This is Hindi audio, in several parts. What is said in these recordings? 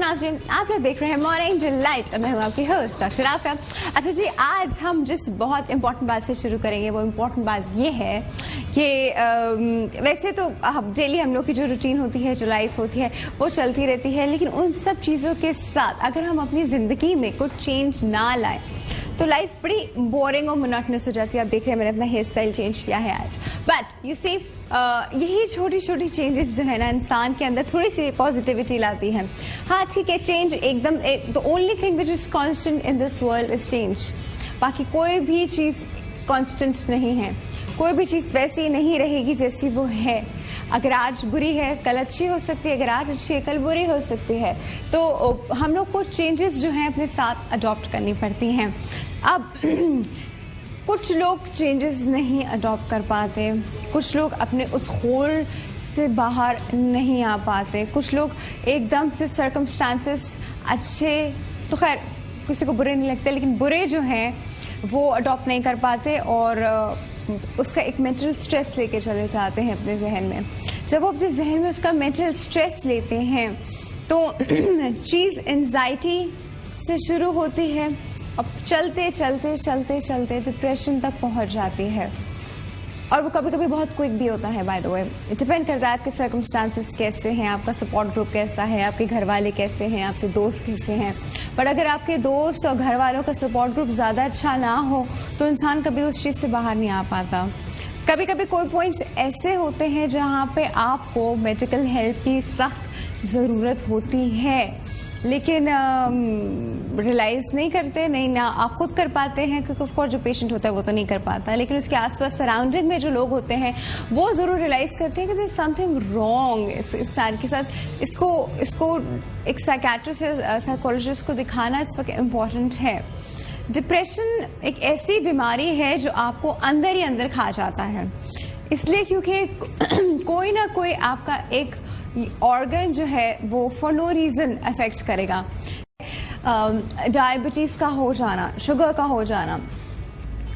नाज़रीन, आप लोग देख रहे हैं मॉर्निंग डिलाइट और मैं हूँ आपकी होस्ट डॉक्टर आफिया। अच्छा जी, आज हम जिस बहुत इंपॉर्टेंट बात से शुरू करेंगे वो इम्पोर्टेंट बात ये है कि वैसे तो डेली हम लोग की जो रूटीन होती है, जो लाइफ होती है, वो चलती रहती है, लेकिन उन सब चीज़ों के साथ अगर हम अपनी ज़िंदगी में कुछ चेंज ना लाएं तो लाइफ बड़ी बोरिंग और मोनोटोनस हो जाती है। आप देख रहे हैं मैंने अपना हेयर स्टाइल चेंज किया है आज, बट यू सी यही छोटी छोटी चेंजेस जो है ना इंसान के अंदर थोड़ी सी पॉजिटिविटी लाती हैं। हाँ ठीक है, चेंज एकदम the only thing which is constant in this world is change. बाकी कोई भी चीज़ कांस्टेंट नहीं है, कोई भी चीज़ वैसी नहीं रहेगी जैसी वो है। अगर आज बुरी है कल अच्छी हो सकती है, अगर आज अच्छी है कल बुरी हो सकती है। तो हम लोग को चेंजेस जो हैं अपने साथ अडॉप्ट करनी पड़ती हैं। अब कुछ लोग चेंजेस नहीं अडॉप्ट कर पाते, कुछ लोग अपने उस होल से बाहर नहीं आ पाते, कुछ लोग एकदम से सर्कमस्टांसेस अच्छे तो खैर किसी को बुरे नहीं लगते, लेकिन बुरे जो हैं वो अडॉप्ट नहीं कर पाते और उसका एक मेंटल स्ट्रेस लेके चले जाते हैं अपने जहन में। जब वो अपने जहन में उसका मेंटल स्ट्रेस लेते हैं तो चीज़ एंजाइटी से शुरू होती है, अब चलते चलते चलते चलते डिप्रेशन तक पहुंच जाती है। और वो कभी कभी बहुत क्विक भी होता है। बाय द वे, डिपेंड करता है आपके सर्कमस्टांसेस कैसे हैं, आपका सपोर्ट ग्रुप कैसा है, आपके घर वाले कैसे हैं, आपके दोस्त कैसे हैं। बट अगर आपके दोस्त और घर वालों का सपोर्ट ग्रुप ज़्यादा अच्छा ना हो तो इंसान कभी उस चीज़ से बाहर नहीं आ पाता। कभी कभी कोई पॉइंट्स ऐसे होते हैं जहाँ पे आपको मेडिकल हेल्प की सख्त ज़रूरत होती है, लेकिन रियलाइज़ नहीं करते, नहीं ना आप खुद कर पाते हैं, क्योंकि ऑफ कोर्स जो पेशेंट होता है वो तो नहीं कर पाता, लेकिन उसके आसपास सराउंडिंग में जो लोग होते हैं वो ज़रूर रियलाइज़ करते हैं कि देयर इज समथिंग रॉन्ग इस इंसान के साथ। इसको एक साइकेट्रिस्ट या साइकोलॉजिस्ट को दिखाना इस वक्त इम्पॉर्टेंट है। डिप्रेशन एक ऐसी बीमारी है जो आपको अंदर ही अंदर खा जाता है, इसलिए क्योंकि कोई ना कोई आपका एक ऑर्गन जो है वो फॉर नो रीज़न अफेक्ट करेगा। डायबिटीज़ का हो जाना, शुगर का हो जाना,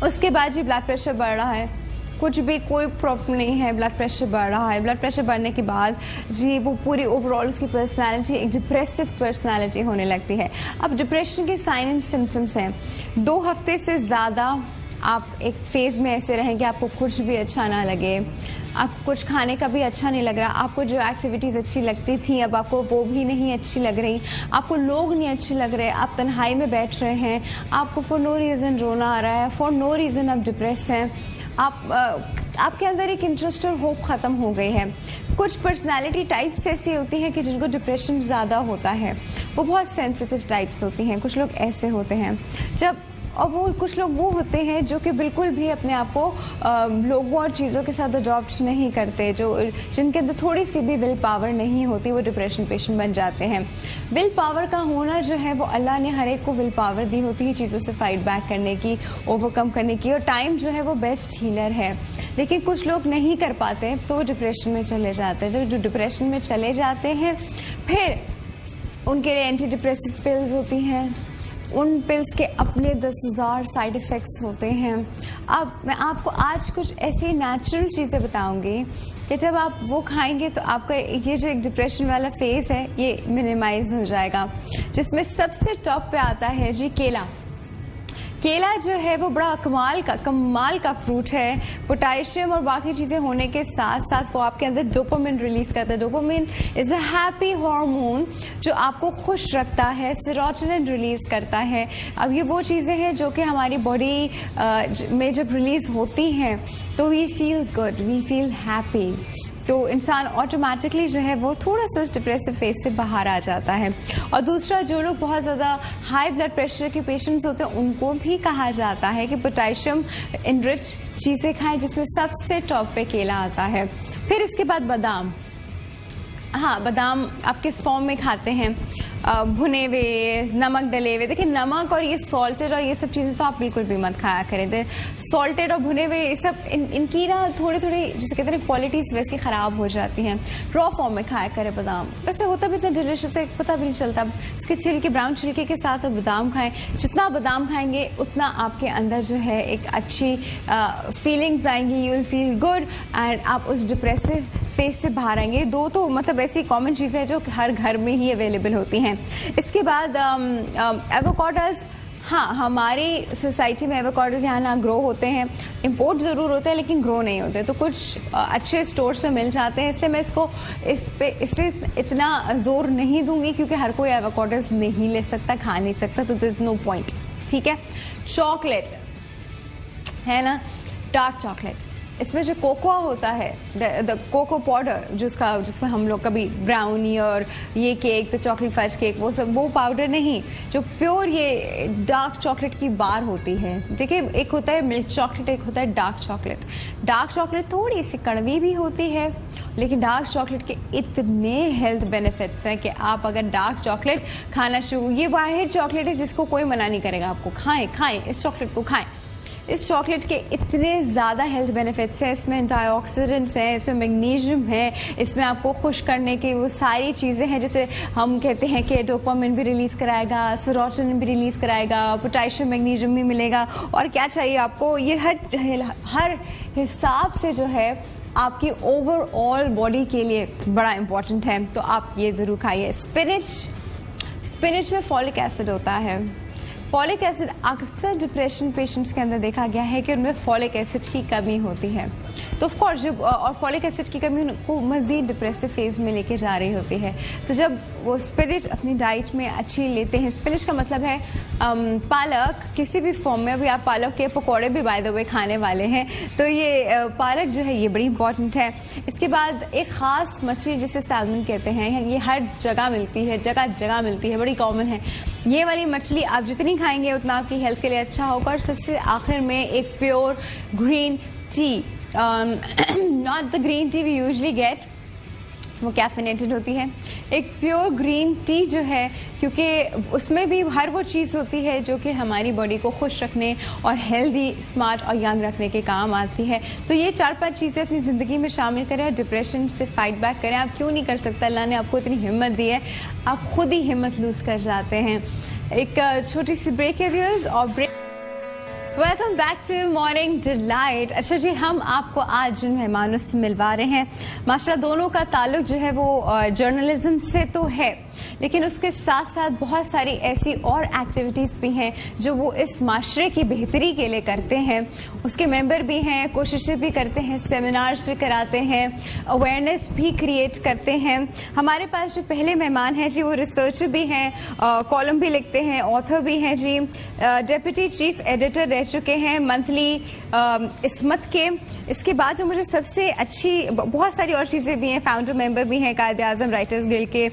उसके बाद जी ब्लड प्रेशर बढ़ रहा है, कुछ भी कोई प्रॉब्लम नहीं है, ब्लड प्रेशर बढ़ रहा है। ब्लड प्रेशर बढ़ने के बाद जी वो पूरी ओवरऑल उसकी पर्सनालिटी एक डिप्रेसिव पर्सनालिटी होने लगती है। अब डिप्रेशन के साइन एंड सिम्टम्स हैं, 2 हफ्ते से ज़्यादा आप एक फेज़ में ऐसे रहेंगे, आपको कुछ भी अच्छा ना लगे, आपको कुछ खाने का भी अच्छा नहीं लग रहा, आपको जो एक्टिविटीज़ अच्छी लगती थी अब आपको वो भी नहीं अच्छी लग रही, आपको लोग नहीं अच्छे लग रहे, आप तन्हाई में बैठ रहे हैं, आपको फॉर नो रीज़न रोना आ रहा है, फॉर नो रीज़न आप डिप्रेस हैं, आपके अंदर एक इंटरेस्ट और होप ख़त्म हो गई है। कुछ पर्सनालिटी टाइप्स ऐसी होती हैं कि जिनको डिप्रेशन ज़्यादा होता है, वो बहुत सेंसिटिव टाइप्स होती हैं, कुछ लोग ऐसे होते हैं और वो कुछ लोग वो होते हैं जो कि बिल्कुल भी अपने आप को लोगों और चीज़ों के साथ अडॉप्ट नहीं करते, जिनके अंदर थोड़ी सी भी विल पावर नहीं होती, वो डिप्रेशन पेशेंट बन जाते हैं। विल पावर का होना जो है वो अल्लाह ने हर एक को विल पावर दी होती है चीज़ों से फाइट बैक करने की, ओवरकम करने की, और टाइम जो है वो बेस्ट हीलर है। लेकिन कुछ लोग नहीं कर पाते तो वो डिप्रेशन में चले जाते हैं। जो डिप्रेशन में चले जाते हैं फिर उनके लिए एंटी डिप्रेसिव पिल्स होती हैं, उन पिल्स के अपने 10,000 साइड इफ़ेक्ट्स होते हैं। अब मैं आपको आज कुछ ऐसी नेचुरल चीज़ें बताऊंगी कि जब आप वो खाएंगे तो आपका ये जो एक डिप्रेशन वाला फेज़ है ये मिनिमाइज हो जाएगा। जिसमें सबसे टॉप पे आता है जी केला। केला जो है वो बड़ा कमाल का फ्रूट है। पोटेशियम और बाकी चीज़ें होने के साथ साथ वो आपके अंदर डोपामिन रिलीज करता है। Dopamine is a happy hormone जो आपको खुश रखता है, सेरोटोनिन रिलीज करता है। अब ये वो चीज़ें हैं जो कि हमारी बॉडी में जब रिलीज होती हैं तो we feel good, we feel happy, तो इंसान ऑटोमेटिकली जो है वो थोड़ा सा डिप्रेसिव फेज से बाहर आ जाता है। और दूसरा, जो लोग बहुत ज़्यादा हाई ब्लड प्रेशर के पेशेंट्स होते हैं उनको भी कहा जाता है कि पोटेशियम इनरिच चीज़ें खाएं, जिसमें सबसे टॉप पे केला आता है। फिर इसके बाद बादाम। हाँ, बादाम आप किस फॉर्म में खाते हैं? भुने हुए, नमक डले हुए। देखिए, नमक और ये सॉल्टेड और ये सब चीज़ें तो आप बिल्कुल भी मत खाया करें। सॉल्टेड और भुने हुए ये सब इनकी ना थोड़ी जिसे कहते हैं क्वालिटीज़ वैसी ख़राब हो जाती हैं। रॉ फॉर्म में खाया करें बादाम, वैसे होता भी इतना डिलीशियस है, पता भी नहीं चलता। इसके छिलके, ब्राउन छिलके के साथ आप बादाम खाएं। जितना बादाम खाएंगे उतना आपके अंदर जो है एक अच्छी फीलिंग्स आएंगी, you will feel good and आप उस डिप्रेसिव फेस से बाहर आएंगे। दो तो मतलब ऐसी कॉमन चीज़ें हैं जो हर घर में ही अवेलेबल होती हैं। इसके बाद एवोकाडोस, हाँ हमारी सोसाइटी में एवोकाडोस यहाँ ना ग्रो होते हैं, इंपोर्ट ज़रूर होते हैं लेकिन ग्रो नहीं होते, तो कुछ अच्छे स्टोर्स में मिल जाते हैं, इसलिए मैं इसे इतना जोर नहीं दूंगी क्योंकि हर कोई एवोकाडोस नहीं ले सकता, खा नहीं सकता, तो दिस नो पॉइंट। ठीक है, चॉकलेट है ना, डार्क चॉकलेट, इसमें जो कोकोआ होता है, द कोको पाउडर, जिसमें हम लोग कभी ब्राउनी और ये केक, तो चॉकलेट फज केक, वो पाउडर नहीं, जो प्योर ये डार्क चॉकलेट की बार होती है। देखिए, एक होता है मिल्क चॉकलेट, एक होता है डार्क चॉकलेट। डार्क चॉकलेट थोड़ी सी कड़वी भी होती है, लेकिन डार्क चॉकलेट के इतने हेल्थ बेनिफिट्स हैं कि आप अगर डार्क चॉकलेट खाना शुरू, ये वाहिद चॉकलेट है जिसको कोई मना नहीं करेगा आपको, खाएं इस चॉकलेट को खाएं। इस चॉकलेट के इतने ज़्यादा हेल्थ बेनिफिट्स हैं, इसमें एंटीऑक्सीडेंट्स हैं, इसमें मैग्नीशियम है, इसमें आपको खुश करने की वो सारी चीज़ें हैं, जैसे हम कहते हैं कि डोपामिन भी रिलीज़ कराएगा, सेरोटोनिन भी रिलीज़ कराएगा, पोटेशियम मैग्नीशियम भी मिलेगा, और क्या चाहिए आपको, ये हर हिसाब से जो है आपकी ओवरऑल बॉडी के लिए बड़ा इंपॉर्टेंट है, तो आप ये ज़रूर खाइए। स्पिनच में फॉलिक एसिड होता है। फॉलिक एसिड अक्सर डिप्रेशन पेशेंट्स के अंदर देखा गया है कि उनमें फॉलिक एसिड की कमी होती है, तो ऑफ कोर्स जब और फॉलिक एसिड की कमी उनको मज़ीद डिप्रेसिव फेज में लेके जा रही होती है, तो जब वो स्पिनच अपनी डाइट में अच्छी लेते हैं, स्पिनच का मतलब है पालक किसी भी फॉर्म में, अभी आप पालक के पकौड़े भी बाय द वे खाने वाले हैं, तो ये पालक जो है ये बड़ी इंपॉर्टेंट है। इसके बाद एक ख़ास मछली जिसे सैल्मन कहते हैं, ये हर जगह मिलती है, जगह जगह मिलती है, बड़ी कॉमन है। ये वाली मछली आप जितनी खाएंगे उतना आपकी हेल्थ के लिए अच्छा होगा। और सबसे आखिर में एक pure green tea, not the green T V usually gate, वो कैफिनेटेड होती है। एक प्योर ग्रीन टी जो है, क्योंकि उसमें भी हर वो चीज़ होती है जो कि हमारी बॉडी को खुश रखने और हेल्दी, स्मार्ट और यंग रखने के काम आती है। तो ये 4-5 चीज़ें अपनी ज़िंदगी में शामिल करें और डिप्रेशन से फाइट बैक करें। आप क्यों नहीं कर सकता, अल्लाह ने आपको इतनी हिम्मत दी है, आप खुद ही हिम्मत लूज़ कर जाते हैं। एक छोटी सी ब्रेक है व्यूअर्स, और break. Welcome back to morning Delight. अच्छा जी, हम आपको आज जिन मेहमानों से मिलवा रहे हैं, माशाल्लाह दोनों का ताल्लुक जो है वो जर्नलिज्म से तो है, लेकिन उसके साथ साथ बहुत सारी ऐसी और एक्टिविटीज़ भी हैं जो वो इस माशरे की बेहतरी के लिए करते हैं। उसके मेंबर भी हैं, कोशिशें भी करते हैं, सेमिनार्स भी कराते हैं, अवेयरनेस भी क्रिएट करते हैं। हमारे पास जो पहले मेहमान हैं जी, वो रिसर्चर भी हैं, कॉलम भी लिखते हैं, ऑथर भी हैं जी, डेप्यूटी चीफ एडिटर रह चुके हैं मंथली इस्मत के। इसके बाद जो मुझे सबसे अच्छी, बहुत सारी और चीज़ें भी हैं, फाउंडर मेंबर भी हैं कायदे आज़म राइटर्स गिल्ड के,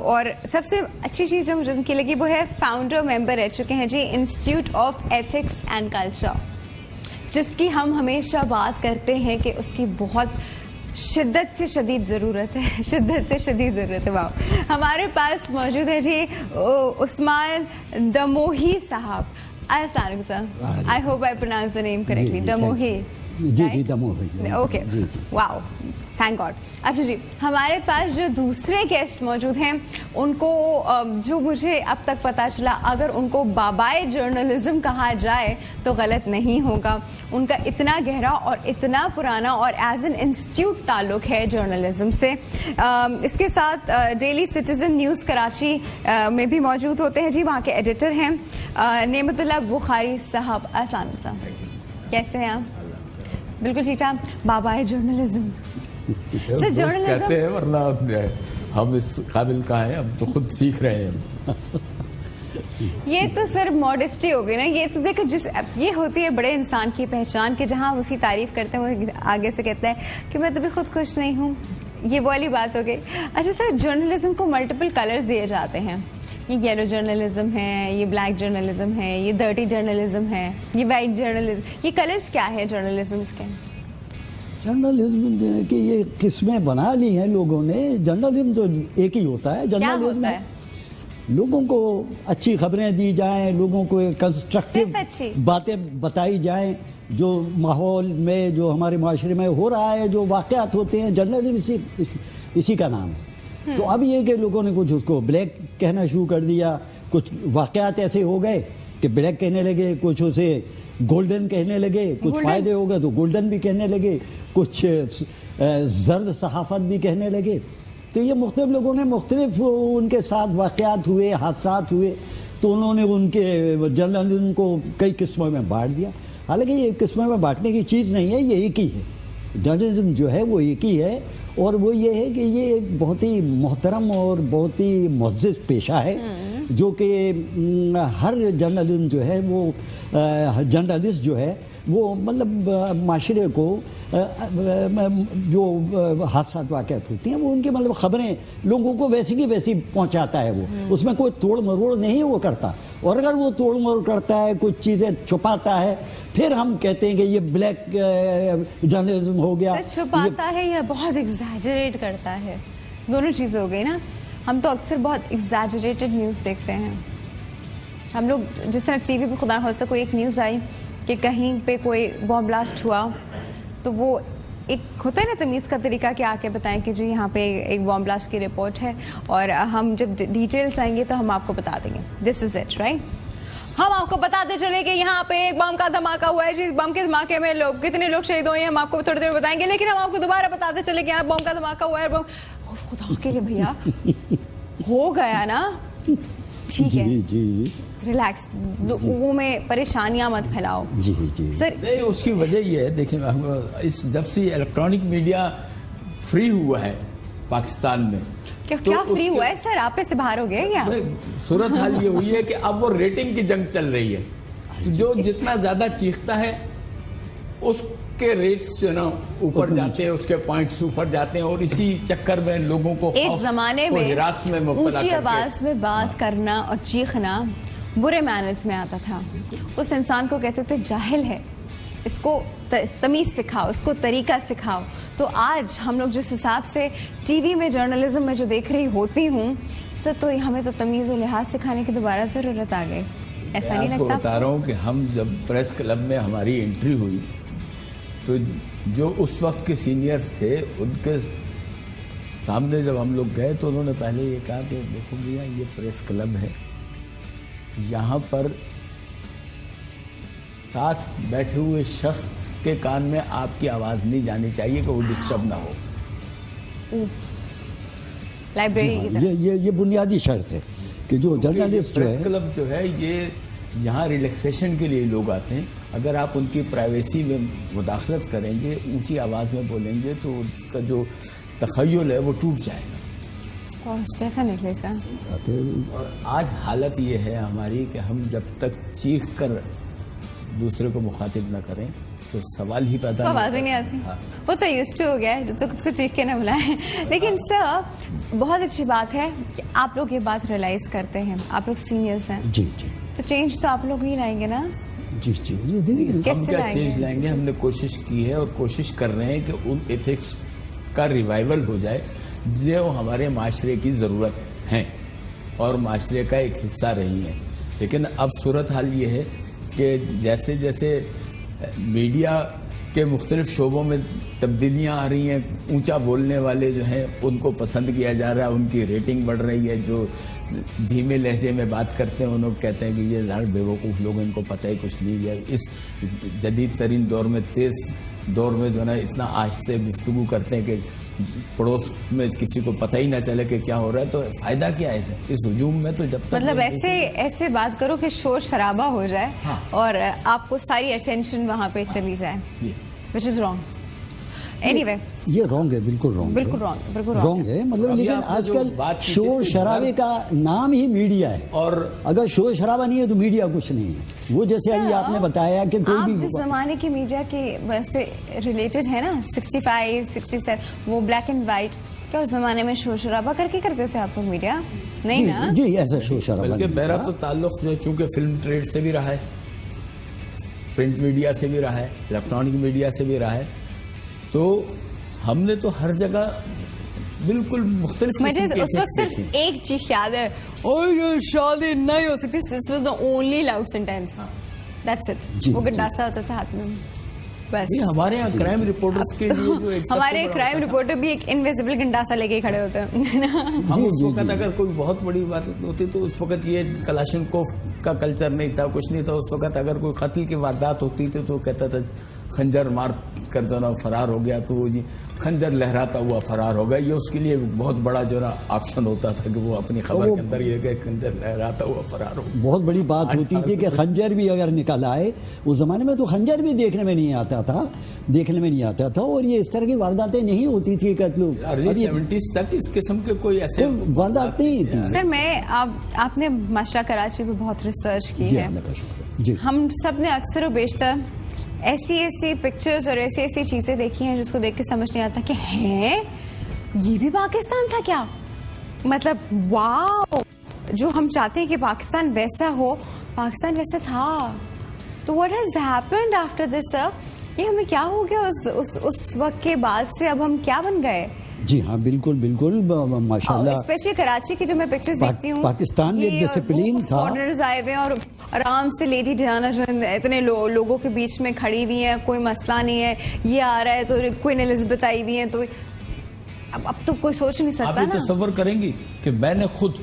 और सबसे अच्छी चीज़ जो मुझे उनकी लगी वो है फाउंडर मेंबर रह चुके हैं जी institute of ethics and culture, जिसकी हम हमेशा बात करते हैं कि उसकी बहुत शिद्दत से शदीद ज़रूरत है, शिद्दत से शदीद ज़रूरत है। वाह, हमारे पास मौजूद है जी उस्मान दमोही साहब। अस्सलाम sir, I hope I pronounce the name correctly, Damohi. जी, Damohi. Okay, wow, thank God. अच्छा जी, हमारे पास जो दूसरे गेस्ट मौजूद हैं, उनको जो मुझे अब तक पता चला, अगर उनको बाबाए जर्नलिज्म कहा जाए तो गलत नहीं होगा। उनका इतना गहरा और इतना पुराना और एज एन इंस्टीट्यूट ताल्लुक है जर्नलिज्म से। इसके साथ डेली सिटीजन न्यूज़ कराची में भी मौजूद होते हैं जी, वहाँ के एडिटर हैं नेमतुल्लाह बुखारी साहब। अस्सलाम साहब, कैसे हैं आप? बिल्कुल ठीक ठाक। बाबाए जर्नलिज्म सर, जर्नलिज्म कहते हैं, वरना हम इस काबिल का है, हम तो खुद सीख रहे हैं। ये तो सर मॉडेस्टी हो गई ना, ये तो देखो ये होती है बड़े इंसान की पहचान कि जहाँ हम उसकी तारीफ करते हैं वो आगे से कहता है कि मैं तो भी खुद खुश नहीं हूँ, ये वाली बात हो गई। अच्छा सर, जर्नलिज्म को मल्टीपल कलर्स दिए जाते हैं, ये येलो जर्नलिज्म है, ये ब्लैक जर्नलिज्म है, ये डर्टी जर्नलिज्म है, ये वाइट जर्नलिज्म, ये कलर्स क्या है जर्नलिज्म के? जर्नलिज्म की ये किस्में बना ली हैं लोगों ने। जर्नलिज्म तो एक ही होता है। जर्नलिज्म में लोगों को अच्छी खबरें दी जाएं, लोगों को कंस्ट्रक्टिव बातें बताई जाएं, जो माहौल में, जो हमारे माशरे में हो रहा है, जो वाक़यात होते हैं, जर्नलिज्म इसी का नाम है। तो अब ये कि लोगों ने कुछ उसको ब्लैक कहना शुरू कर दिया, कुछ वाक़यात ऐसे हो गए कि ब्लैक कहने लगे, कुछ उसे गोल्डन कहने लगे, कुछ फायदे हो गए तो गोल्डन भी कहने लगे, कुछ जर्द सहाफत भी कहने लगे। तो ये मुख्तलिफ लोगों ने मुख्तलिफ उनके साथ वाक़यात हुए, हादसात हुए, तो उन्होंने उनके जर्नलिज्म को कई किस्मों में बांट दिया। हालांकि ये किस्मों में बांटने की चीज़ नहीं है, ये एक ही है। जर्नलिज्म जो है वो एक ही है, और वो ये है कि ये एक बहुत ही मोहतरम और बहुत ही मुअज़्ज़ज़ पेशा है, जो कि हर जर्नलिज्म जो है वो जर्नलिस्ट जो है वो मतलब माशरे को जो हादसा वाक़यात होती हैं वो उनकी मतलब ख़बरें लोगों को वैसी की वैसी पहुंचाता है। वो उसमें कोई तोड़ मरोड़ नहीं वो करता, और अगर वो तोड़ मरोड़ करता है, कुछ चीज़ें छुपाता है, फिर हम कहते हैं कि ये ब्लैक जर्नलिज्म हो गया। छुपाता है या बहुत एग्जैजरेट करता है, दोनों चीज़ें हो गई ना। हम तो अक्सर बहुत एग्जैजरेटेड न्यूज़ देखते हैं। हम लोग जिस तरह टीवी पे खुदा हो कोई एक न्यूज़ आई कि कहीं पे कोई बॉम्ब ब्लास्ट हुआ, तो वो एक होता है ना तमीज़ का तरीका कि आके बताएं कि जी यहाँ पे एक बॉम्ब ब्लास्ट की रिपोर्ट है, और हम जब डिटेल्स आएंगे तो हम आपको बता देंगे, दिस इज़ इट, राइट। हम आपको बताते चले कि यहाँ पे एक बम का धमाका हुआ है जी, बम के धमाके में लोग कितने लोग शहीद हुए हैं हम आपको थोड़ी देर बताएंगे, लेकिन हम आपको दोबारा बताते चले कि यहाँ बम का धमाका हुआ है। खुदा के लिए भैया हो गया ना, ठीक है, जी रिलैक्स, लोगों में परेशानियां मत फैलाओ। जी जी सर नहीं, उसकी वजह ये है, देखिए इस जब से इलेक्ट्रॉनिक मीडिया फ्री हुआ है पाकिस्तान में, क्या फ्री हुआ है सर? आप से बाहर हो गए क्या? सूरत हाल ये हुई है कि अब वो रेटिंग की जंग चल रही है, तो जो जितना ज्यादा चीखता है उसके रेट्स जो ना ऊपर जाते हैं, उसके पॉइंट्स ऊपर जाते हैं, और इसी चक्कर में लोगों को एक जमाने में हिरास में ऊंची आवाज में बात करना और चीखना बुरे मैनर्स में आता था। उस इंसान को कहते थे जाहिल है, इसको तमीज़ सिखाओ, इसको तरीका सिखाओ। तो आज हम लोग जिस हिसाब से टीवी में जर्नलिज्म में जो देख रही होती हूँ सर, तो हमें तो तमीज़ और लिहाज सिखाने की दोबारा ज़रूरत आ गई, ऐसा नहीं लगता? बता रहा हूँ कि हम जब प्रेस क्लब में हमारी एंट्री हुई तो जो उस वक्त के सीनियर्स थे उनके सामने जब हम लोग गए तो उन्होंने पहले ये कहा कि देखो भैया ये प्रेस क्लब है, यहाँ पर साथ बैठे हुए शख्स के कान में आपकी आवाज़ नहीं जानी चाहिए कि वो डिस्टर्ब ना हो। लाइब्रेरी ये बुनियादी शर्त है कि जो जर्नलिस्ट जो है, प्रेस क्लब जो है ये यहाँ रिलैक्सेशन के लिए लोग आते हैं। अगर आप उनकी प्राइवेसी में मुदाखलत करेंगे, ऊंची आवाज़ में बोलेंगे, तो उनका जो तखय्युल है वो टूट जाएगा। Definitely sir. और आज हालत ये है हमारी कि हम जब तक चीख कर दूसरे को मुखातिब न करें तो सवाल ही पैदा आवाज़ ही नहीं आती। हाँ। वो तो यूज्ड हो गया है, तो उसको चीख के ना बुलाएं। लेकिन सर बहुत अच्छी बात है कि आप लोग ये बात रियलाइज करते हैं, आप लोग सीनियर्स हैं। जी जी। तो चेंज तो आप लोग नहीं लाएंगे ना? जी जी। हम क्या चेंज लाएंगे? हमने कोशिश की है और कोशिश कर रहे हैं कि उन एथिक्स का रिवाइवल हो जाए जो हमारे माशरे की ज़रूरत है और माशरे का एक हिस्सा रही है। लेकिन अब सूरत हाल ये है कि जैसे जैसे मीडिया के मुख्तलिफ शोबों में तब्दीलियाँ आ रही हैं, ऊंचा बोलने वाले जो हैं उनको पसंद किया जा रहा है, उनकी रेटिंग बढ़ रही है। जो धीमे लहजे में बात करते हैं उन लोग कहते हैं कि ये ज़्यादा बेवकूफ़ लोग, इनको पता ही कुछ नहीं है। इस जदीद तरीन दौर में, तेज़ दौर में जो है ना इतना आहिस्ते गुफ्तगू करते हैं कि पड़ोस में किसी को पता ही ना चले कि क्या हो रहा है। तो फायदा क्या है इस हुजूम में? तो जब तक मतलब ऐसे बात करो कि शोर शराबा हो जाए। हाँ। और आपको सारी अटेंशन वहां पे चली जाए, विच इज रॉन्ग। एनीवे ये रॉन्ग है, बिल्कुल रॉन्ग, बिल्कुल रॉन्ग है। मतलब लेकिन आजकल शोर शराबे का नाम ही मीडिया है, और अगर शोर शराबा नहीं है तो मीडिया कुछ नहीं है। वो जैसे अभी आपने बताया कि कोई भी जिस जमाने की मीडिया के वैसे रिलेटेड है ना, 65, 67, वो ब्लैक एंड व्हाइट, क्या उस जमाने में शोर शराबा करके करते थे आप लोग मीडिया? नहीं ना जी, ऐसा शोर शराबा। बल्कि मेरा तो ताल्लुक जो चूंकि फिल्म ट्रेड से भी रहा है, प्रिंट मीडिया से भी रहा है, इलेक्ट्रॉनिक मीडिया से भी रहा है, तो हमने तो हर जगह बिल्कुल मुख्तलिफ मुझे उस वक्त सिर्फ एक चीज याद है, और ये शादी नहीं हो सकती। This was the only loud sentence, that's it. वो गंडासा होता था हाथ में बस। हमारे यहाँ क्राइम रिपोर्टर्स के लिए जो एक हमारे क्राइम रिपोर्टर भी एक इनविजिबल गंडासा लेके खड़े होते हैं। हम उस वक्त अगर कोई बहुत बड़ी बात होती तो उस वक्त ये कलाशिनकोव का कल्चर नहीं था, कुछ नहीं था उस वक्त। अगर कोई कत्ल की वारदात होती थी तो कहता था खंजर मार कर जो ना फरार हो गया, तो ये खंजर लहराता हुआ फरार हो गया। ये उसके लिए बहुत बड़ा जो ना ऑप्शन होता था कि वो अपनी खबर के अंदर ये कि खंजर लहराता हुआ फरार हो। बहुत बड़ी बात होती थी कि खंजर भी अगर निकल आए, उस जमाने में तो खंजर भी देखने में नहीं आता था, और ये इस तरह की वारदातें नहीं होती थी। अर्ली 70s तक इस किस्म के कोई ऐसे वारदात नहीं थी। सर मैं आपने माशाल्लाह कराची पे बहुत रिसर्च की है। जी, हम सब ने अक्सर और बेशतर ऐसी पिक्चर्स और ऐसी चीजें देखी हैं जिसको देख के समझ नहीं आता कि हैं ये भी पाकिस्तान था क्या। मतलब वाओ, जो हम चाहते हैं कि पाकिस्तान वैसा हो, पाकिस्तान वैसा था। तो what has happened after this sir? ये हमें क्या हो गया उस वक्त के बाद से? अब हम क्या बन गए? जी हाँ, बिल्कुल माशाल्लाह। स्पेशली कराची की जो मैं पिक्चर्स देखती हूँ, पाकिस्तान में डिसिप्लिन था। फॉरेनर्स आए हुए और आराम से लेडी डियाना जो इतने लोगों के बीच में खड़ी हुई है, कोई मसला नहीं है। ये आ रहा है तो क्वीन एलिजाबेथ आई हुई है, तो अब तो कोई सोच नहीं सकता ना। आप तसव्वुर करेंगी कि मैंने खुद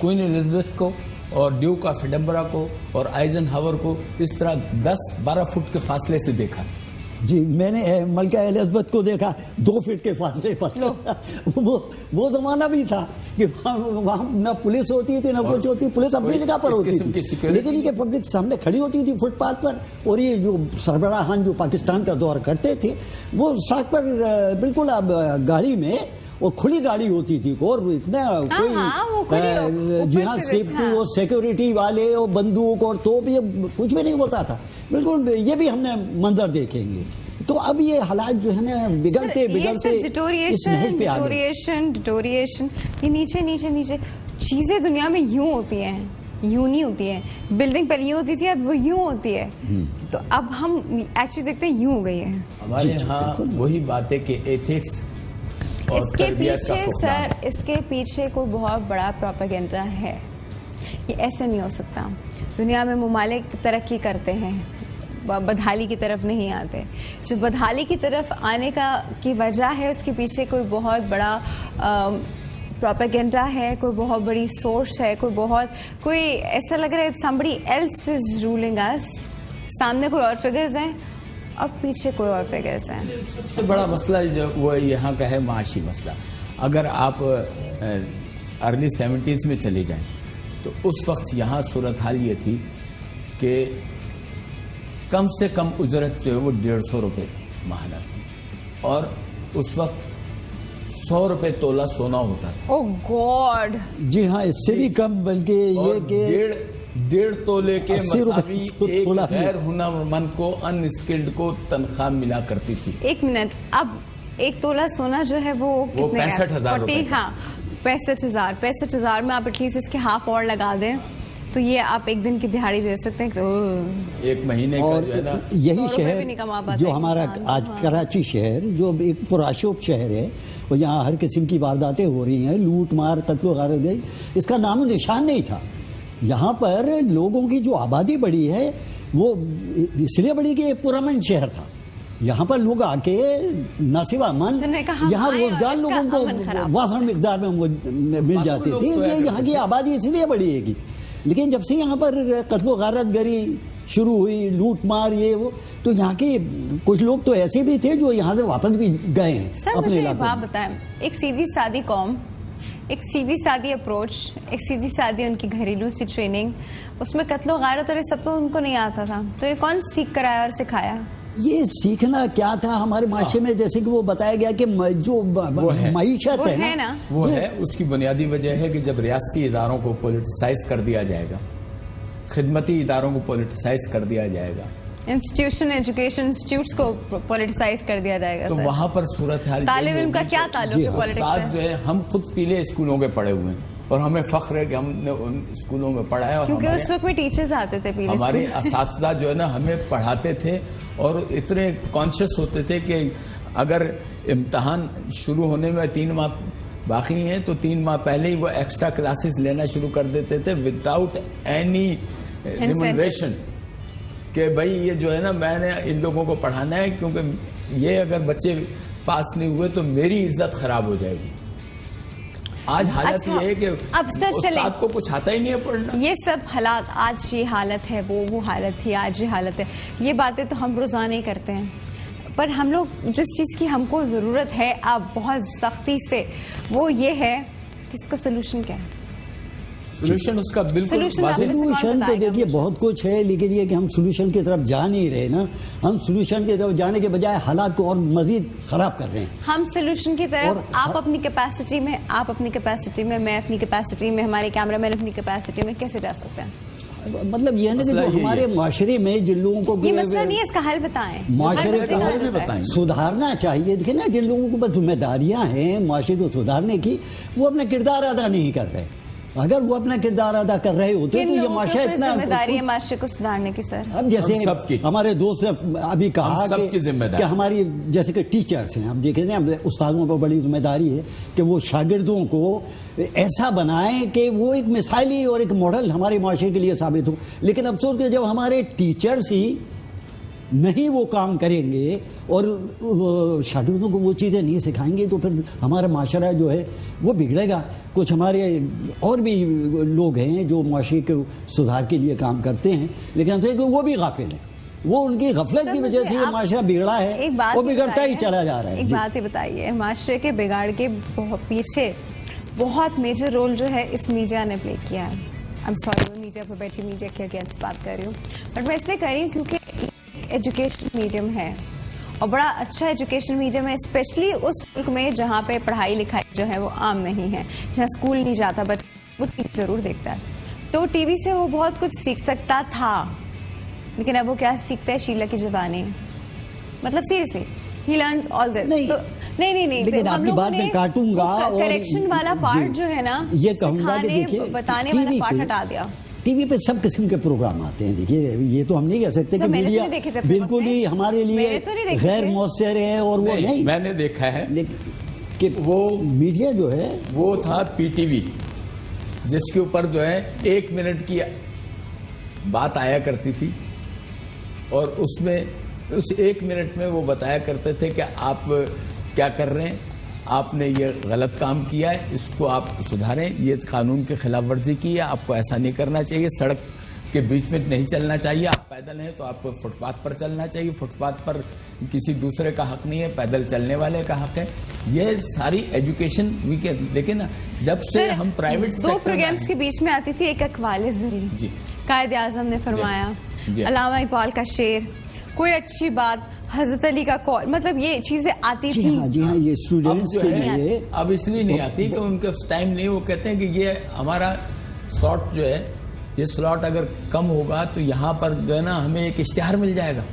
क्वीन एलिजाबेथ को और ड्यूक ऑफ एडिनबरा को और आइजनहावर को इस तरह 10-12 फुट के फासले से देखा। जी, मैंने मलका एलिजाबेथ को देखा 2 फीट के फासले पर। वो जमाना भी था कि वहाँ न पुलिस होती थी न कुछ होती। पुलिस अपनी जगह पर होती थी, लेकिन ये पब्लिक सामने खड़ी होती थी फुटपाथ पर। और ये जो सरबराहान जो पाकिस्तान का दौर करते थे, वो सड़क पर बिल्कुल अब गाड़ी में, वो खुली गाड़ी होती थी, और इतना कोई जी हाँ सेफ्टी और सिक्योरिटी वाले और बंदूक और तोप, ये कुछ भी नहीं होता था। बिल्कुल ये भी हमने मंजर देखेंगे। तो अब ये हालात जो है ना बिगड़ते डिटोरिएशन, ये नीचे चीजें दुनिया में यूं होती हैं, यूं नहीं होती है। बिल्डिंग पहले यूं होती थी, अब वो यूं होती है। तो अब हम एक्चुअली देखते हैं यूं हो गई है। हमारे यहाँ वही बात है कि एथिक्स इसके पीछे कोई बहुत बड़ा प्रोपेगेंडा है। ये ऐसे नहीं हो सकता। दुनिया में ममालिक तरक्की करते हैं, बदहाली की तरफ नहीं आते। जो बदहाली की तरफ आने की वजह है, उसके पीछे कोई बहुत बड़ा प्रोपेगेंडा है, कोई बहुत बड़ी सोर्स है, कोई ऐसा लग रहा है somebody else is ruling us। सामने कोई और फिगर्स हैं और पीछे कोई और फिगर्स हैं। सबसे बड़ा मसला जो वो यहाँ का है माशी मसला। अगर आप अर्ली 70s में चले जाएं तो उस वक्त यहाँ सूरत हाल ये थी कि कम से कम उजरत जो है वो 150 रुपये महाना थी, और उस वक्त 100 रुपये तोला सोना होता था। ओह गॉड। जी हाँ, इससे भी कम, बल्कि ये कि 1.5 तोले के मसावी एक गैर हुनरमंद को, अनस्किल्ड को तनख्वाह मिला करती थी। 1 मिनट, अब 1 तोला सोना जो है वो 65,000 रुपए। हाँ, 65,000 में आप एटलीस्ट इसके हाफ और लगा दें तो ये आप एक दिन की दिहाड़ी दे सकते हैं। तो 1 महीने का जो है ना, यही शहर जो हमारा आज कराची शहर, जो एक पुराशोभ शहर है, और यहाँ हर किस्म की वारदातें हो रही हैं, लूट मार कत्ल गारत, इसका नामो निशान नहीं था। यहाँ पर लोगों की जो आबादी बढ़ी है वो इसलिए बढ़ी कि पुरअमन शहर था। यहाँ पर लोग आके न सिवा अमन, यहाँ रोजगार लोगों को वाफर मिकदार में मिल जाती थी। ये यहाँ की आबादी इसलिए बढ़ी है। लेकिन जब से यहाँ पर कत्लो गारत गरी शुरू हुई, लूट मार ये वो, तो यहाँ के कुछ लोग तो ऐसे भी थे जो यहाँ से वापस भी गए हैं। सर मुझे एक बात बताएं, एक सीधी सादी कौम, एक सीधी सादी अप्रोच, एक सीधी सादी उनकी घरेलू सी ट्रेनिंग, उसमें कत्लो गारत और सब तो उनको नहीं आता था, तो ये कौन सीख कर आया और सिखाया? ये सीखना क्या था हमारे माशरे में, जैसे कि वो बताया गया कि जो मईशत है ना, वो है उसकी बुनियादी वजह है कि जब रियासती इदारों को पॉलिटिसाइज कर दिया जाएगा, खिदमती इदारों को पॉलिटिसाइज कर दिया जाएगा, इंस्टीट्यूशन एजुकेशन इंस्टीट्यूट्स को पॉलिटिसाइज कर दिया जाएगा, तो वहाँ पर सूरत हाल तालिब इल्म का क्या ताल्लुक है पॉलिटिक्स से? जो है हम खुद पीले स्कूलों में पढ़े हुए हैं और हमें फख्र है कि हमने उन स्कूलों में पढ़ा है, और क्योंकि उस वक्त में टीचर्स आते थे पीले, हमारे असातिज़ा जो है ना हमें पढ़ाते थे और इतने कॉन्शियस होते थे कि अगर इम्तहान शुरू होने में 3 माह बाकी हैं तो 3 माह पहले ही वो एक्स्ट्रा क्लासेस लेना शुरू कर देते थे विदाउट एनी रिम्यूनरेशन, कि भाई ये जो है ना मैंने इन लोगों को पढ़ाना है, क्योंकि ये अगर बच्चे पास नहीं हुए तो मेरी इज्जत खराब हो जाएगी। आज हालत अच्छा, ये है कि अब सर चले, उस्ताद को कुछ आता ही नहीं है पढ़ना। ये सब हालात, आज ये हालत है, वो हालत थी, आज ये हालत है, ये बातें तो हम रोजाना ही करते हैं। पर हम लोग जिस चीज़ की हमको ज़रूरत है अब बहुत सख्ती से, वो ये है कि इसका सोल्यूशन क्या है। सोल्यूशन उसका बिल्कुल सोल्यूशन तो देखिए बहुत कुछ है, लेकिन ये कि हम सोल्यूशन की तरफ जा नहीं रहे ना। हम सोल्यूशन की तरफ जाने के बजाय हालात को और मजीद खराब कर रहे हैं। हम सोल्यूशन की तरफ, आप अपनी कैपेसिटी में, आप अपनी कैपेसिटी में, मैं अपनी कैपेसिटी में, हमारे कैमरामैन अपनी कैपेसिटी में कैसे जा सकते हैं? मतलब ये है ना कि जो हमारे माशरे में जिन लोगों को, ये मसला नहीं है, इसका हल बताएं, माशरे का हल भी बताएं, सुधारना चाहिए। देखिए ना, जिन लोगों को बस जिम्मेदारियां हैं माशरे को सुधारने की, वो अपना किरदार अदा नहीं कर रहे। अगर वो अपना किरदार अदा कर रहे होते तो ये माशरा इतना जिम्मेदारी है माशरे को सुधारने की। सर अब जैसे हमारे दोस्त ने अभी कहा कि हमारी जैसे कि टीचर्स हैं, अब देखें ना, उस्तादों पर बड़ी जिम्मेदारी है कि वो शागिर्दों को ऐसा बनाएं कि वो एक मिसाली और एक मॉडल हमारे माशरे के लिए साबित हो। लेकिन अफसोस कि जब हमारे टीचर्स ही नहीं वो काम करेंगे और शागिर्दों को वो चीज़ें नहीं सिखाएंगे तो फिर हमारा माशरा जो है वो बिगड़ेगा। कुछ हमारे और भी लोग हैं जो माशरे के सुधार के लिए काम करते हैं, लेकिन हमसे वो भी गाफिल हैं। वो उनकी गफलत की वजह से ये माशरा बिगड़ा है, वो बिगड़ता ही चला जा रहा है। एक बात ही बताइए, माशरे के बिगाड़ के पीछे बहुत मेजर रोल जो है इस मीडिया ने प्ले किया है। आई एम सॉरी, मैं मीडिया पर बैठी मीडिया के अगेंस्ट बात कर रही हूँ, बट मैं इसलिए कर रही हूँ क्योंकि एजुकेशन मीडियम है और बड़ा अच्छा एजुकेशन मीडियम है, स्पेशली उस मुल्क में जहाँ पे पढ़ाई लिखाई जो है वो आम नहीं है, जहाँ स्कूल नहीं जाता बट वो टीवी जरूर देखता है। तो टीवी से वो बहुत कुछ सीख सकता था, लेकिन अब वो क्या सीखता है? शीला की ज़बानी। मतलब seriously he learns all this. नहीं, लेकिन आपकी बात में काटूंगा और करेक्शन वाला पार्ट जो है ना, ये कहूंगा कि देखिए बताने वाला पार्ट हटा दिया। टीवी पे सब किस्म के प्रोग्राम आते हैं। देखिए ये तो हम नहीं कह सकते कि मीडिया बिल्कुल ही हमारे लिए गैर मौसर है और वो नहीं। मैंने देखा है कि वो मीडिया जो है वो था पीटीवी, जिसके ऊपर जो है 1 मिनट की बात आया करती थी और उसमें उस 1 मिनट में वो बताया करते थे कि आप क्या कर रहे हैं, आपने ये गलत काम किया है, इसको आप सुधारें, ये कानून की खिलाफ वर्जी की है, आपको ऐसा नहीं करना चाहिए, सड़क के बीच में नहीं चलना चाहिए, आप पैदल हैं तो आपको फुटपाथ पर चलना चाहिए, फुटपाथ पर किसी दूसरे का हक नहीं है, पैदल चलने वाले का हक है। ये सारी एजुकेशन वीकेंड। लेकिन जब से हम प्राइवेट दो प्रोग्राम्स के बीच में आती थी, एक अकवाले ज़री जी, कायद आज़म ने फरमाया, अल्लामा इकबाल का शेर, कोई अच्छी बात, हजरत अली का कॉल, मतलब ये चीजें आती थी। जी हाँ, ये स्टूडेंट्स के लिए अब इसलिए नहीं आती कि उनके टाइम नहीं। वो कहते हैं कि ये हमारा शॉट जो है, ये स्लॉट अगर कम होगा तो यहाँ पर जो है ना हमें एक इश्तिहार मिल जाएगा।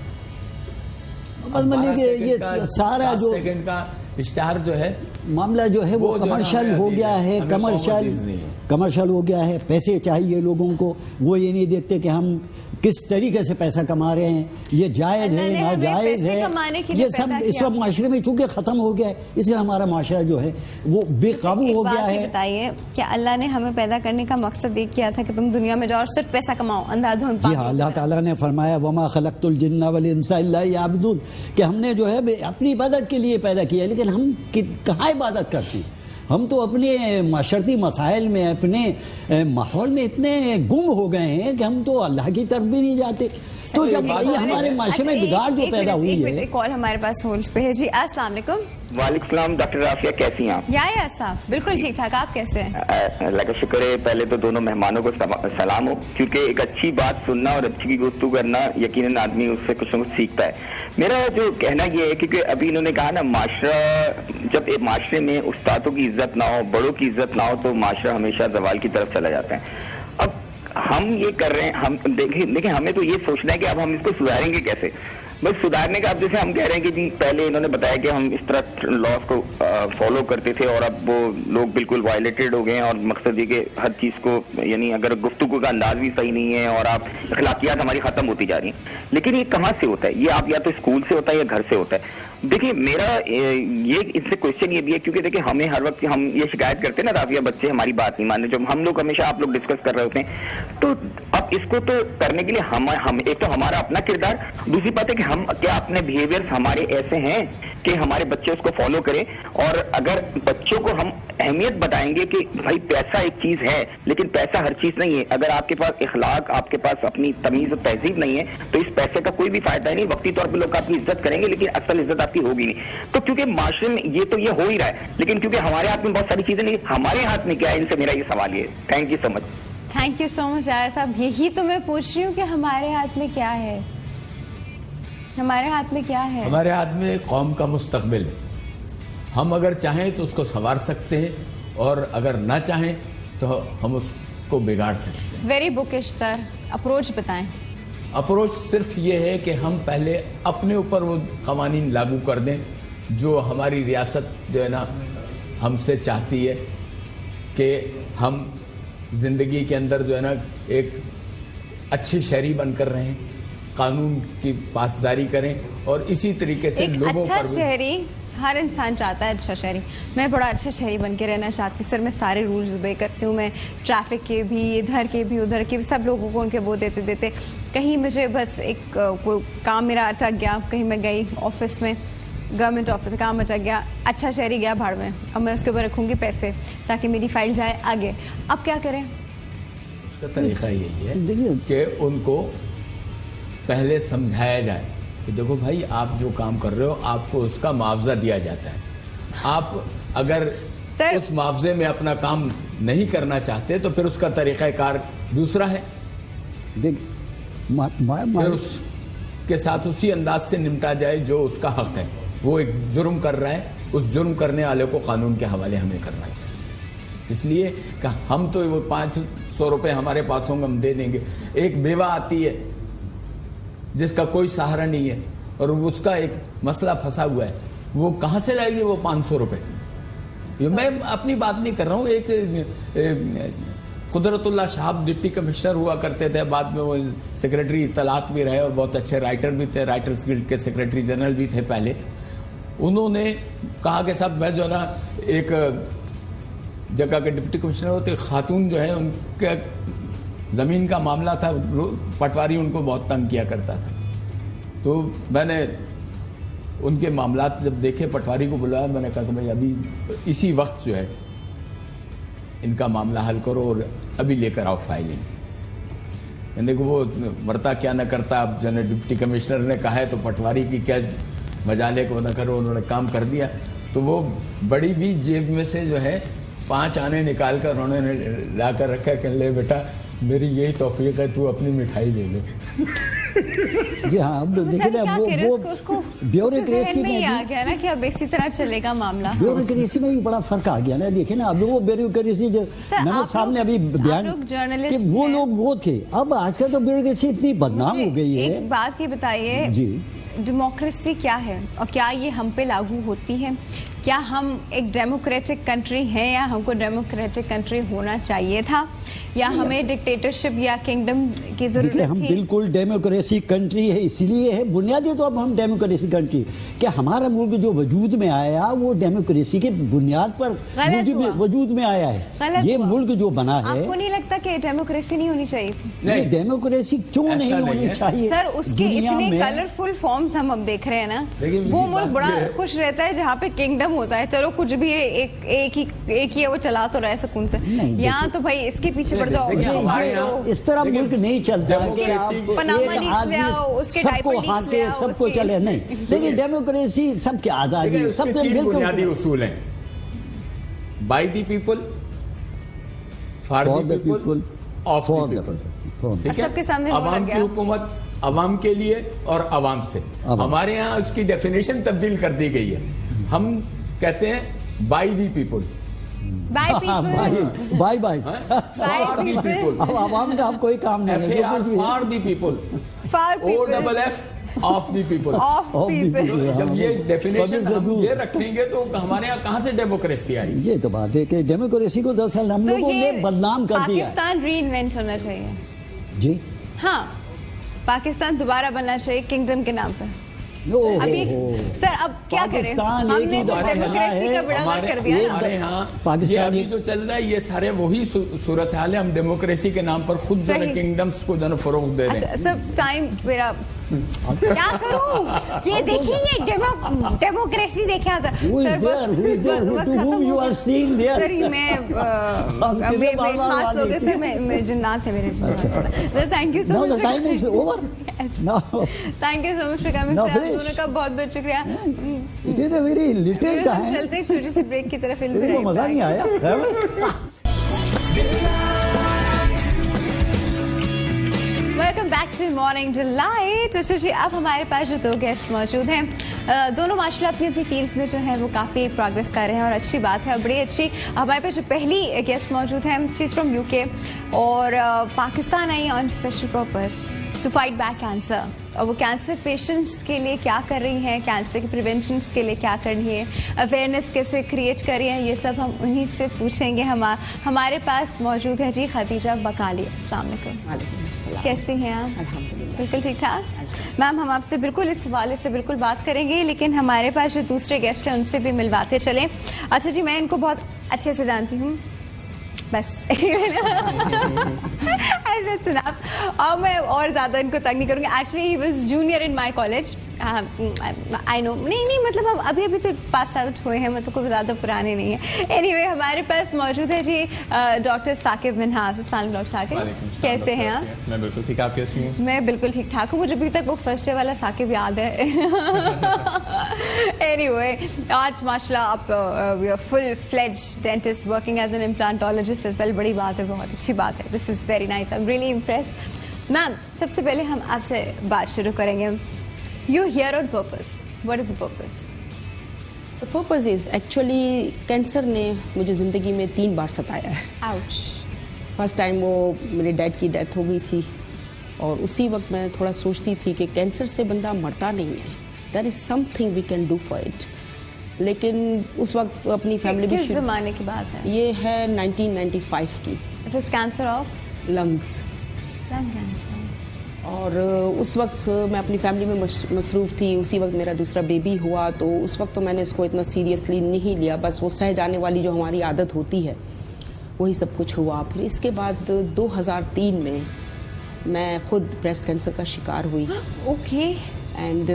ये सारा जो सेकंड का इश्तिहार जो है मामला जो है वो कमर्शियल हो गया है, कमर्शियल हो गया है। पैसे चाहिए लोगों को, वो ये नहीं देखते कि हम किस तरीके से पैसा कमा रहे हैं, ये जायज है नाजायज है, ये सब इस वक्त माशरे में चूंकि खत्म हो गया है, इसलिए हमारा माशरा जो है वो बेकाबू हो गया है। बताइए क्या अल्लाह ने हमें पैदा करने का मकसद ये किया था कि तुम दुनिया में जाओ और सिर्फ पैसा कमाओ अंधाधुंध? जी हाँ, अल्लाह ताला ने फरमाया वमा खलक़तुल जिन्ना वल इंसा इल्ला लियअबुदून, कि हमने जो है अपनी इबादत के लिए पैदा किया, लेकिन हम कहाँ इबादत करते? हम तो अपने माशरती मसाइल में, अपने माहौल में इतने गुम हो गए हैं कि हम तो अल्लाह की तरफ भी नहीं जाते। तो जब ये हमारे माशरे में बिगाड़ जो पैदा हुई है। कॉल हमारे पास होल्ड पे है जी। अस्सलाम वालेकुम। वालेकुम सलाम डॉक्टर राफिया, कैसी हैं आप? या साहब बिल्कुल ठीक ठाक, आप कैसे हैं? अल्लाह का शुक्र है। पहले तो दोनों मेहमानों को सलाम हो, क्योंकि एक अच्छी बात सुनना और अच्छी गुफ्तगू करना यकीनन आदमी उससे कुछ न कुछ सीखता है। मेरा जो कहना ये है क्योंकि अभी इन्होंने कहा ना, माशरा जब एक माशरे में उस्तादों की इज्जत ना हो, बड़ों की इज्जत ना हो, तो माशरा हमेशा जवाल की तरफ चला जाता है। अब हम ये कर रहे हैं, हम देखिए हमें तो ये सोचना है कि अब हम इसको सुधारेंगे कैसे। बस सुधारने का, अब जैसे हम कह रहे हैं कि जी पहले इन्होंने बताया कि हम इस तरह लॉज को फॉलो करते थे और अब वो लोग बिल्कुल वायलेटेड हो गए हैं, और मकसद ये कि हर चीज को, यानी अगर गुफ्तगू का अंदाज भी सही नहीं है और आप अखलाकियात हमारी खत्म होती जा रही हैं। लेकिन ये कहाँ से होता है? ये आप या तो स्कूल से होता है या घर से होता है। देखिए मेरा ये इससे क्वेश्चन ये भी है, क्योंकि देखिए हमें हर वक्त हम ये शिकायत करते हैं ना राफिया, बच्चे हमारी बात नहीं मानते, जो हम लोग हमेशा आप लोग डिस्कस कर रहे होते हैं। तो अब इसको तो करने के लिए हम एक तो हमारा अपना किरदार, दूसरी बात है कि हम क्या अपने बिहेवियर्स हमारे ऐसे हैं कि हमारे बच्चे उसको फॉलो करें, और अगर बच्चों को हम अहमियत बताएंगे कि भाई पैसा एक चीज है, लेकिन पैसा हर चीज नहीं है। अगर आपके पास इखलाक, आपके पास अपनी तमीज और तहजीब नहीं है, तो इस पैसे का कोई भी फायदा नहीं। वक्ती तौर पर लोग आपकी इज्जत करेंगे, लेकिन असल इज्जत आपकी होगी नहीं। तो क्योंकि माशरे में ये हो ही रहा है, लेकिन क्योंकि हमारे हाथ में बहुत सारी चीजें नहीं, हमारे हाथ में क्या है, इनसे मेरा ये सवाल ये। Thank you so much. Thank you so much आया साहब। यही तो मैं पूछ रही हूँ कि हमारे हाथ में क्या है, हमारे हाथ में क्या है? हमारे हाथ में कौम का मुस्तकबिल है। हम अगर चाहें तो उसको संवार सकते हैं, और अगर ना चाहें तो हम उसको बिगाड़ सकते हैं। वेरी बुकिश सर, अप्रोच बताएं। अप्रोच सिर्फ ये है कि हम पहले अपने ऊपर वो कवानीन लागू कर दें जो हमारी रियासत जो है ना हमसे चाहती है, कि हम जिंदगी के अंदर जो है ना एक अच्छी शहरी बनकर रहें, कानून की पासदारी करें, और इसी तरीके से लोगों अच्छा पर शहरी हर इंसान चाहता है। अच्छा शहरी, मैं बड़ा अच्छा शहरी बन के रहना चाहती हूँ सर। मैं सारे रूल्स ओबे करती हूँ, मैं ट्रैफिक के भी, इधर के भी, उधर के भी, सब लोगों को उनके वो देते देते कहीं मुझे बस एक कोई काम मेरा अटक गया, कहीं मैं गई ऑफिस में, गवर्नमेंट ऑफिस काम अटक गया, अच्छा शहरी गया भाड़ में, अब मैं उसके ऊपर रखूंगी पैसे ताकि मेरी फाइल जाए आगे। अब क्या करें? उसका तरीका यही है कि उनको पहले समझाया जाए कि देखो भाई, आप जो काम कर रहे हो आपको उसका मुआवजा दिया जाता है। आप अगर उस मुआवजे में अपना काम नहीं करना चाहते तो फिर उसका तरीक़ाकार दूसरा है। फिर उसके साथ उसी अंदाज से निपटा जाए जो उसका हक है। वो एक जुर्म कर रहा है, उस जुर्म करने वाले को कानून के हवाले हमें करना चाहिए। इसलिए कि हम तो वो 500 रुपये हमारे पास होंगे, हम दे देंगे। एक बेवा आती है जिसका कोई सहारा नहीं है और उसका एक मसला फंसा हुआ है, वो कहाँ से लाएगी वो 500 रुपये? मैं अपनी बात नहीं कर रहा हूँ। एक कुदरतुल्लाह साहब डिप्टी कमिश्नर हुआ करते थे, बाद में वो सेक्रेटरी इत्तलात भी रहे और बहुत अच्छे राइटर भी थे, राइटर्स गिल्ड के सेक्रेटरी जनरल भी थे पहले। उन्होंने कहा कि साहब मैं जो है ना एक जगह के डिप्टी कमिश्नर होते, खातून जो है उनके ज़मीन का मामला था, पटवारी उनको बहुत तंग किया करता था। तो मैंने उनके मामलात जब देखे, पटवारी को बुलाया, मैंने कहा कि भाई अभी इसी वक्त जो है इनका मामला हल करो और अभी लेकर आओ फाइल इनकी। देखो वो मरता क्या न करता। अब जो डिप्टी कमिश्नर ने कहा है तो पटवारी की क्या मजाले को न करो, उन्होंने काम कर दिया। तो वो बड़ी भी जेब में से जो है 5 आने निकाल कर उन्होंने ला कर रखा कि ले बेटा मेरी यही तौफीक है, तू अपनी मिठाई ले ले। जी हाँ, अब देखिए ना वो ब्यूरोक्रेसी में आ गया ना कि अब इसी तरह चलेगा मामला। ब्यूरोक्रेसी में भी बड़ा फर्क आ गया ना। देखिए ना अब वो ब्यूरोक्रेसी जो मैंने सामने अभी बयान कि वो लोग वो थे, अब आजकल तो ब्यूरोक्रेसी इतनी बदनाम हो गई है। एक बात ये बताइए जी, डेमोक्रेसी क्या है और क्या ये हम पे लागू होती है? क्या हम एक डेमोक्रेटिक कंट्री हैं या हमको डेमोक्रेटिक कंट्री होना चाहिए था, या हमें डिक्टेटरशिप या किंगडम की जरूरत थी? हम बिल्कुल डेमोक्रेसी कंट्री है, इसीलिए है बुनियादी तो अब हम डेमोक्रेसी कंट्री। क्या हमारा मुल्क जो वजूद में आया वो डेमोक्रेसी के बुनियाद पर वजूद में आया है? ये मुल्क जो बना है, आपको नहीं लगता कि डेमोक्रेसी नहीं होनी चाहिए थी? नहीं, डेमोक्रेसी क्यों नहीं होनी चाहिए सर? उसके इतने कलरफुल फॉर्म्स हम अब देख रहे हैं ना। वो मुल्क बड़ा खुश रहता है जहाँ पे किंगडम होता है, चलो कुछ भी एक ही है, वो चला तो रहे सुकून से। यहाँ तो भाई इसके पीछे पड़ जाओ। इस तरह मुल्क नहीं चलता सबको हाके सबको चले, नहीं। लेकिन डेमोक्रेसी सबके आजादी, सबके बुनियादी उसूल हैं। By the people, for the people, of the people. ठीक है, सबके सामने अवाम की हुकूमत अवाम के लिए और अवाम से। हमारे यहाँ उसकी डेफिनेशन तब्दील कर दी गई है। हम कहते हैं by the people, by by for the people. अब आवाम का अब कोई काम नहीं है। For the people, OFF off the people. जब ये डेफिनेशन हम ये रखेंगे तो हमारे यहाँ कहाँ से डेमोक्रेसी आई? ये तो बात है कि डेमोक्रेसी को दरअसल हम लोगों ने बदनाम कर दिया। पाकिस्तान रीइन्वेंट होना चाहिए जी। हाँ, पाकिस्तान दोबारा बनना चाहिए किंगडम के नाम पर। अभी सर अब क्या करें, हमने तो डेमोक्रेसी का बड़ा वर्क कर दिया ना। हमारे यहाँ पाकिस्तान ये जो चल रहा है ये सारे वही सूरत हाल है। हम डेमोक्रेसी के नाम पर खुद जो किंगडम्स को जो फरोग दे रहे हैं। सब टाइम मेरा क्या करूं? ये देखेंगे डेमोक्रेसी देखे आता सर मैं खास लोग सर मैं जिन्नात है मेरे thank you so much thank you so much for coming आप दोनों का बहुत बहुत शुक्रिया चलते हैं छोटी सी ब्रेक की तरफ मजा नहीं आया welcome back to morning delight. जी अब हमारे पास जो दो गेस्ट मौजूद हैं दोनों माशाल्लाह अपनी अपनी फील्ड्स में जो है वो काफ़ी प्रोग्रेस कर रहे हैं और अच्छी बात है। बड़ी अच्छी हमारे पास जो पहली गेस्ट मौजूद हैं शी इज़ फ्रॉम यूके और Pakistan I on special purpose to fight back cancer और वो कैंसर पेशेंट्स के लिए क्या कर रही हैं, कैंसर के प्रिवेंशन के लिए क्या कर रही है, अवेयरनेस कैसे क्रिएट कर रही हैं, ये सब हम उन्हीं से पूछेंगे। हमारे पास मौजूद है जी खदीजा बकाली। अस्सलाम वालेकुम, कैसी हैं आप? अल्हम्दुलिल्लाह बिल्कुल ठीक ठाक। मैम हम आपसे बिल्कुल इस हवाले से बिल्कुल बात करेंगे, लेकिन हमारे पास जो दूसरे गेस्ट हैं उनसे भी मिलवाते चलें। अच्छा जी, मैं इनको बहुत अच्छे से जानती हूँ बस और मैं और ज़्यादा इनको तंग नहीं करूँगी। Actually he was junior in my college, I know नहीं मतलब हम अभी तो पास आउट हुए हैं, मतलब कोई ज़्यादा पुराने नहीं है। एनीवे हमारे पास मौजूद है जी डॉक्टर साकिब मिन्हास। अस्सलाम डॉक्टर साकिब, कैसे हैं आप? मैं बिल्कुल ठीक, आप कैसी हैं? मैं बिल्कुल ठीक ठाक हूँ। मुझे अभी तक वो फर्स्ट डे वाला साकिब याद है। एनीवे आज माशाल्लाह आप full fledged dentist working as an implantologist as well. बड़ी बात है, बहुत अच्छी बात है। This is very nice, I am really impressed. Ma'am सबसे पहले हम आपसे बात शुरू करेंगे। You're here on purpose. What is the purpose? The purpose is actually cancer ने मुझे ज़िंदगी में 3 बार सताया है। Ouch. फर्स्ट टाइम वो मेरे डैड की डेथ हो गई थी और उसी वक्त मैं थोड़ा सोचती थी कि कैंसर से बंदा मरता नहीं है, there is something we can do for it. लेकिन उस वक्त अपनी फैमिली भी किस ज़माने की बात है? ये है 1995 की। It was cancer of lungs. lung cancer. और उस वक्त मैं अपनी फैमिली में मसरूफ़ थी। उसी वक्त मेरा दूसरा बेबी हुआ, तो उस वक्त तो मैंने इसको इतना सीरियसली नहीं लिया, बस वो सह जाने वाली जो हमारी आदत होती है वही सब कुछ हुआ। फिर इसके बाद 2003 में मैं खुद ब्रेस्ट कैंसर का शिकार हुई। ओके। एंड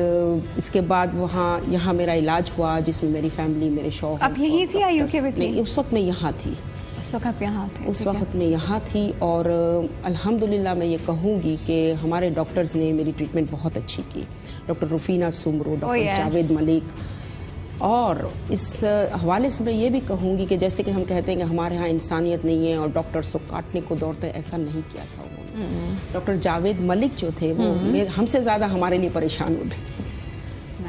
इसके बाद यहाँ मेरा इलाज हुआ जिसमें मेरी फैमिली, मेरे शौहर। अब यहीं थी या यूके में थी? नहीं, उस वक्त मैं यहाँ थी। उस वक्त मैं यहाँ थी और अल्हम्दुलिल्लाह मैं ये कहूँगी कि हमारे डॉक्टर्स ने मेरी ट्रीटमेंट बहुत अच्छी की। Doctor Rufina Soomro, doctor Javed Malik. और इस हवाले से मैं ये भी कहूँगी कि जैसे कि हम कहते हैं कि हमारे यहाँ इंसानियत नहीं है और डॉक्टर्स तो काटने को दौड़ते हैं, ऐसा नहीं किया था उन्होंने। डॉक्टर जावेद मलिक जो थे वो हमसे ज़्यादा हमारे लिए परेशान होते थे।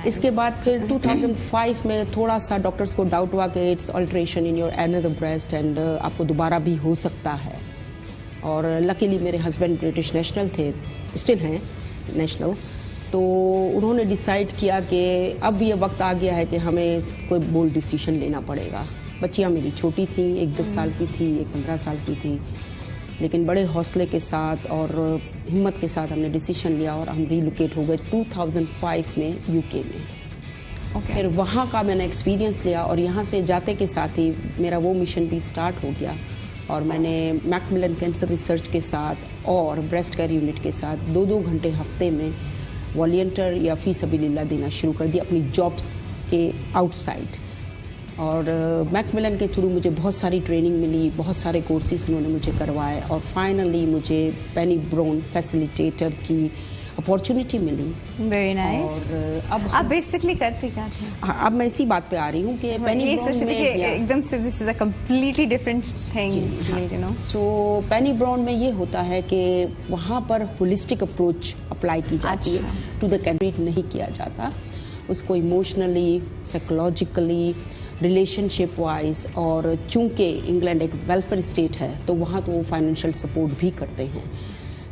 इसके बाद फिर 2005 में थोड़ा सा डॉक्टर्स को डाउट हुआ कि it's alteration in your another breast and आपको दोबारा भी हो सकता है। और लकीली मेरे हस्बैंड ब्रिटिश नेशनल थे, स्टिल हैं नेशनल, तो उन्होंने डिसाइड किया कि अब ये वक्त आ गया है कि हमें कोई बोल्ड डिसीजन लेना पड़ेगा। बच्चियाँ मेरी छोटी थी, एक 10 साल की थी, एक 15 साल की थी, लेकिन बड़े हौसले के साथ और हिम्मत के साथ हमने डिसीजन लिया और हम रीलोकेट हो गए 2005 में यूके में। फिर वहाँ का मैंने एक्सपीरियंस लिया और यहाँ से जाते के साथ ही मेरा वो मिशन भी स्टार्ट हो गया और मैंने मैकमिलन कैंसर रिसर्च के साथ और ब्रेस्ट केयर यूनिट के साथ 2-2 घंटे हफ्ते में वॉलंटियर या फी सबीलिल्लाह देना शुरू कर दिया अपनी जॉब्स के आउटसाइड। और मैकमिलन के थ्रू मुझे बहुत सारी ट्रेनिंग मिली, बहुत सारे कोर्सेज उन्होंने मुझे करवाए और फाइनली मुझे पेनी ब्राउन फैसिलिटेटर की अपॉर्चुनिटी मिली। Very nice. और अब आप बेसिकली करती क्या थे? अब मैं इसी बात पे आ रही हूँ कि पेनी ब्राउन में एकदम से this is a completely different thing, you know. So Penney brown में ये होता है कि वहाँ पर होलिस्टिक अप्रोच अप्लाई की जाती है, टू द कैंडिडेट नहीं किया जाता। उसको इमोशनली, साइकोलॉजिकली, रिलेशनशिप वाइज, और चूंकि इंग्लैंड एक वेलफेयर स्टेट है तो वहाँ तो वो फाइनेंशियल सपोर्ट भी करते हैं।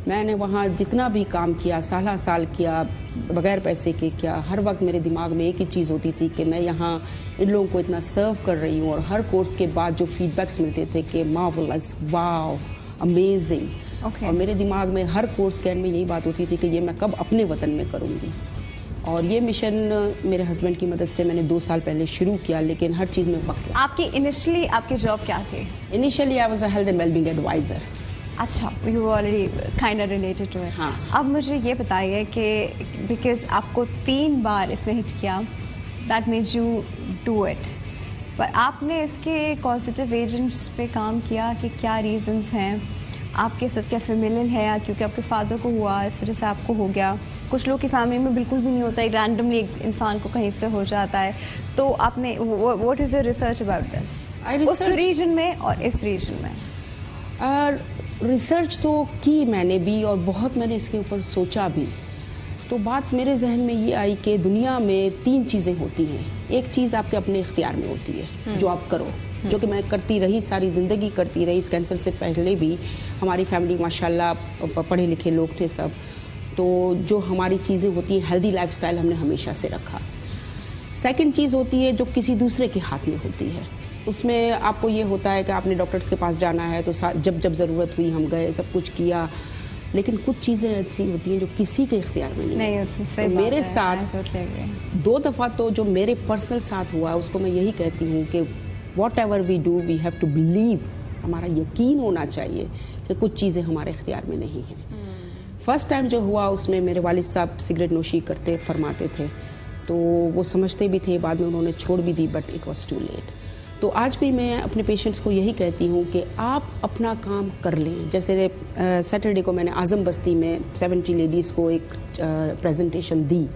मैंने वहाँ जितना भी काम किया, साल किया, बगैर पैसे के किया, हर वक्त मेरे दिमाग में एक ही चीज़ होती थी कि मैं यहाँ इन लोगों को इतना सर्व कर रही हूँ। और हर कोर्स के बाद जो फीडबैक्स मिलते थे कि मार्वलस, वाव, अमेजिंग, और मेरे दिमाग में हर कोर्स के एंड में यही बात होती थी कि ये मैं कब अपने वतन में करूँगी। और ये मिशन मेरे हस्बैंड की मदद से मैंने 2 साल पहले शुरू किया, लेकिन हर चीज़ में वक्त। आपकी इनिशियली आपकी जॉब क्या थी? Initially I was a health and wellbeing adviser. अच्छा, you already kind of related to it. हाँ। अब मुझे ये बताइए कि बिकॉज आपको 3 बार इसने हिट किया, that means you do it, पर आपने इसके पॉजिटिव एजेंट्स पे काम किया कि क्या रीजंस हैं? आपके साथ क्या फेमिलियल है या क्योंकि आपके फादर को हुआ इस वजह से आपको हो गया? कुछ लोग की फैमिली में बिल्कुल भी नहीं होता, एक रैंडमली एक इंसान को कहीं से हो जाता है। तो आपने what is your research about this उस रीजन में और इस रीजन में? रिसर्च तो की मैंने भी और बहुत मैंने इसके ऊपर सोचा भी। तो बात मेरे जहन में ये आई कि दुनिया में 3 चीज़ें होती हैं। एक चीज़ आपके अपने इख्तियार में होती है जो आप करो, जो कि मैं करती रही, सारी ज़िंदगी करती रही। इस कैंसर से पहले भी हमारी फैमिली माशाल्लाह पढ़े लिखे लोग थे सब। तो जो हमारी चीज़ें होती हैं, हेल्दी लाइफस्टाइल हमने हमेशा से रखा। सेकंड चीज़ होती है जो किसी दूसरे के हाथ में होती है। उसमें आपको ये होता है कि आपने डॉक्टर्स के पास जाना है, तो जब जब ज़रूरत हुई हम गए, सब कुछ किया। लेकिन कुछ चीज़ें ऐसी होती हैं जो किसी के इख्तियार में नहीं होती। तो मेरे साथ 2 दफ़ा तो जो मेरे पर्सनल साथ हुआ है उसको मैं यही कहती हूँ कि whatever we do we have to believe, हमारा यकीन होना चाहिए कि कुछ चीज़ें हमारे इख्तियार में नहीं हैं। फर्स्ट टाइम जो हुआ उसमें मेरे वालिद साहब सिगरेट नोशी करते फरमाते थे, तो वो समझते भी थे, बाद में उन्होंने छोड़ भी दी, but it was too late. तो आज भी मैं अपने पेशेंट्स को यही कहती हूँ कि आप अपना काम कर लें। जैसे सैटरडे को मैंने आज़म बस्ती में 70 लेडीज़ को एक प्रेजेंटेशन दी,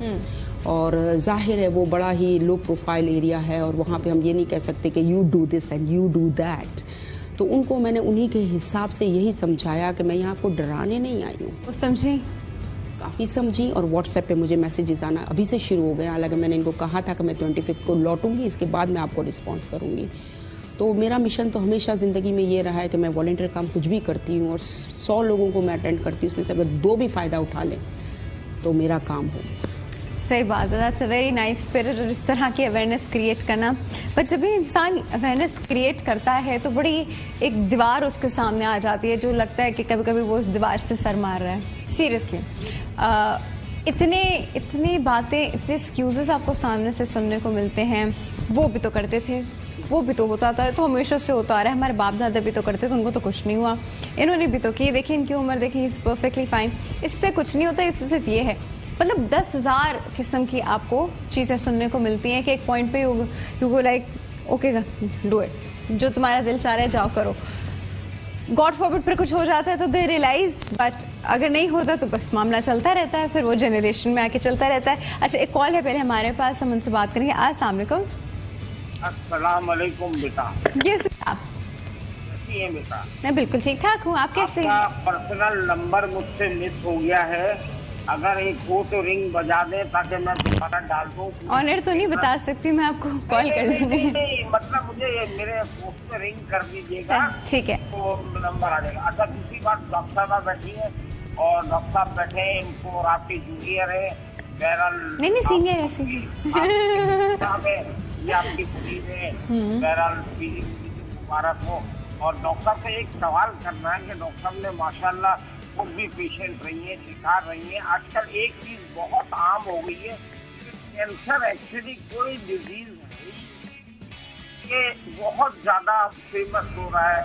और जाहिर है वो बड़ा ही लो प्रोफाइल एरिया है, और वहाँ पे हम ये नहीं कह सकते कि you do this and you do that. तो उनको मैंने उन्हीं के हिसाब से यही समझाया कि मैं यहाँ आपको डराने नहीं आई हूँ। समझी, काफ़ी समझी। और व्हाट्सएप पे मुझे मैसेजेस आना अभी से शुरू हो गए। हालांकि मैंने इनको कहा था कि मैं 25 को लौटूंगी, इसके बाद मैं आपको रिस्पॉन्स करूँगी। तो मेरा मिशन तो हमेशा ज़िंदगी में ये रहा है कि मैं वॉलंटियर काम कुछ भी करती हूँ और 100 लोगों को मैं अटेंड करती हूँ, उसमें से अगर 2 भी फ़ायदा उठा लें तो मेरा काम हो गया। सही बात है, that's a very nice spirit, इस तरह की अवेयरनेस क्रिएट करना। पर जब भी इंसान अवेयरनेस क्रिएट करता है तो बड़ी एक दीवार उसके सामने आ जाती है, जो लगता है कि कभी कभी वो उस दीवार से सर मार रहा है। सीरियसली इतनी बातें, इतने एक्सक्यूजेस आपको सामने से सुनने को मिलते हैं। वो भी तो करते थे, वो भी तो होता था, तो हमेशा से होता आ रहा है। हमारे बाप दादा भी तो करते थे, उनको तो कुछ नहीं हुआ। इन्होंने भी तो की, देखिए इनकी उम्र देखिए, इज़ परफेक्टली फाइन। इससे कुछ नहीं होता, इससे सिर्फ ये है। मतलब 10,000 किस्म की आपको चीज़ें सुनने को मिलती हैं कि एक पॉइंट पे you go like okay do it, जो तुम्हारा दिल चाह रहा है जाओ करो। गॉड फॉरबिड पर कुछ हो जाता है तो दे रियलाइज, बट अगर नहीं होता तो बस मामला चलता रहता है, फिर वो जनरेशन में आके चलता रहता है। अच्छा, एक कॉल है पहले हमारे पास, हम उनसे बात करेंगे। अस्सलाम वालेकुम। अस्सलाम वालेकुम बेटा। जी साहब। कैसी हैं बेटा? मैं बिल्कुल ठीक ठाक हूँ, आप कैसे हैं? आपका पर्सनल नंबर मुझसे मिस हो गया है, अगर एक हो तो रिंग बजा दे ताकि मैं दोबारा डाल दूं। ऑनर तो नहीं बता सकती मैं आपको, कॉल कर लेंगे। मतलब मुझे मेरे पोस्ट पे रिंग कर दीजिएगा, ठीक है, तो नंबर आ जाएगा। अच्छा, दूसरी बात, डॉक्टर साहब बैठी है और डॉक्टर साहब बैठे हैं, इनको आपकी जूनियर है, बहरहाल नहीं सीनियर ऐसी ये आपकी पुलिस है, बहरहाल मुबारक हो। और डॉक्टर से एक सवाल करना है कि डॉक्टर ने माशाल्लाह खुद भी पेशेंट रही है, शिकार रही है। आजकल एक चीज बहुत आम हो गई है कि कैंसर एक्चुअली कोई डिजीज है, ये बहुत ज्यादा फेमस हो रहा है।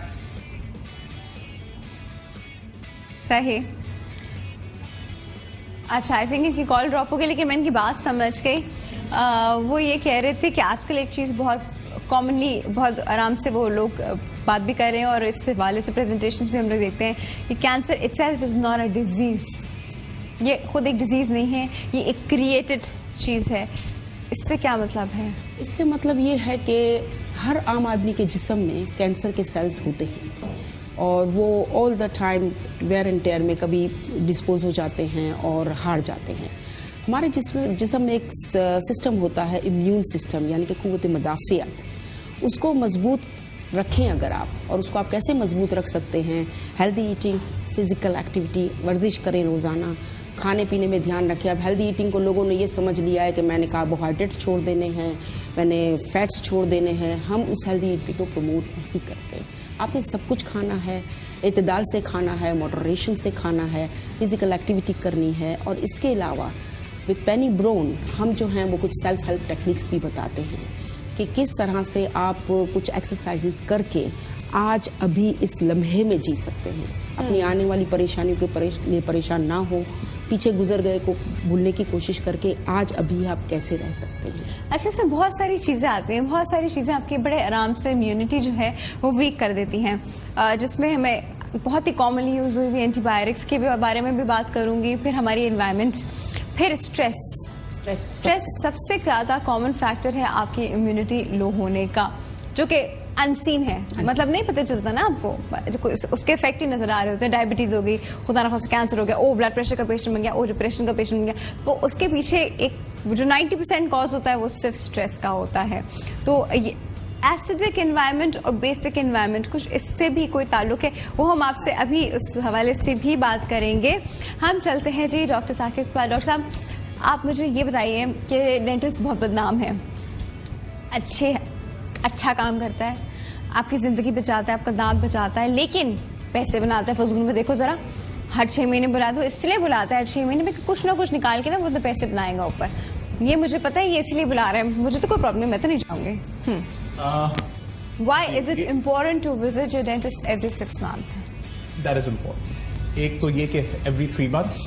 सही। अच्छा, आई थिंक इनकी कॉल ड्रॉप हो गई, लेकिन मैं इनकी बात समझ गई। वो ये कह रहे थे कि आजकल एक चीज़ बहुत कॉमनली, बहुत आराम से वो लोग बात भी कर रहे हैं, और इस हवाले से प्रेजेंटेशन भी हम लोग देखते हैं कि cancer itself is not a disease. ये खुद एक डिजीज़ नहीं है, ये एक क्रिएटेड चीज़ है। इससे क्या मतलब है? इससे मतलब ये है कि हर आम आदमी के जिस्म में कैंसर के सेल्स होते हैं, और वो all the time wear and tear में कभी डिस्पोज हो जाते हैं और हार जाते हैं। हमारे जिस्म में एक सिस्टम होता है, इम्यून सिस्टम, यानी कि क़ुव्वत मदाफ़ियत। उसको मजबूत रखें अगर आप, और उसको आप कैसे मजबूत रख सकते हैं? हेल्दी ईटिंग, फिज़िकल एक्टिविटी, वर्जिश करें रोज़ाना, खाने पीने में ध्यान रखें। अब हेल्दी ईटिंग को लोगों ने ये समझ लिया है कि मैंने कार्बोहाइड्रेट्स छोड़ देने हैं, मैंने फैट्स छोड़ देने हैं। हम उस हेल्दी ईटिंग को प्रमोट नहीं करते। आपने सब कुछ खाना है, इत्तेदाल से खाना है, मॉडरेशन से खाना है, फिज़िकल एक्टिविटी करनी है। और इसके अलावा विद पेनी ब्राउन हम जो हैं वो कुछ सेल्फ हेल्प टेक्निक्स भी बताते हैं कि किस तरह से आप कुछ एक्सरसाइजेस करके आज अभी इस लम्हे में जी सकते हैं। अपनी आने वाली परेशानियों के लिए परेशान ना हो, पीछे गुजर गए को भूलने की कोशिश करके आज अभी आप कैसे रह सकते हैं। अच्छा सर, बहुत सारी चीज़ें आती हैं, बहुत सारी चीज़ें आपके बड़े आराम से इम्यूनिटी जो है वो वीक कर देती हैं, जिसमें हमें बहुत ही कॉमनली यूज हुई एंटीबायोटिक्स के बारे में भी बात करूंगी, फिर हमारी एनवायरनमेंट, फिर स्ट्रेस सबसे ज़्यादा कॉमन फैक्टर है आपकी इम्यूनिटी लो होने का, जो कि अनसीन है, मतलब नहीं पता चलता ना आपको, उसके इफेक्ट ही नजर आ रहे होते हैं। डायबिटीज हो गई, खुदा ना खास्ता कैंसर हो गया, ओ ब्लड प्रेशर का पेशेंट बन गया, ओ डिप्रेशन का पेशेंट बन गया, तो उसके पीछे एक जो 90% कॉज होता है वो सिर्फ स्ट्रेस का होता है। तो एसिडिक एनवायरनमेंट और बेसिक एनवायरनमेंट कुछ इससे भी कोई ताल्लुक है, वो हम आपसे अभी उस हवाले से भी बात करेंगे। हम चलते हैं जी डॉक्टर साकिब के पास। डॉक्टर साहब, आप मुझे ये बताइए कि डेंटिस्ट बहुत बदनाम है, अच्छा काम करता है, आपकी ज़िंदगी बचाता है, आपका दांत बचाता है, लेकिन पैसे बनाता है फजूल में। देखो ज़रा, हर 6 महीने बुलाता है, इसलिए बुलाता है हर 6 महीने में कुछ ना कुछ निकाल के ना वो तो पैसे बनाएगा ऊपर। ये मुझे पता है, ये इसलिए बुला रहा है, मुझे तो कोई प्रॉब्लम, मैं तो नहीं जाऊँगी। Why is it important to visit your dentist every 6 months? That is important. एक तो ये कि every 3 months.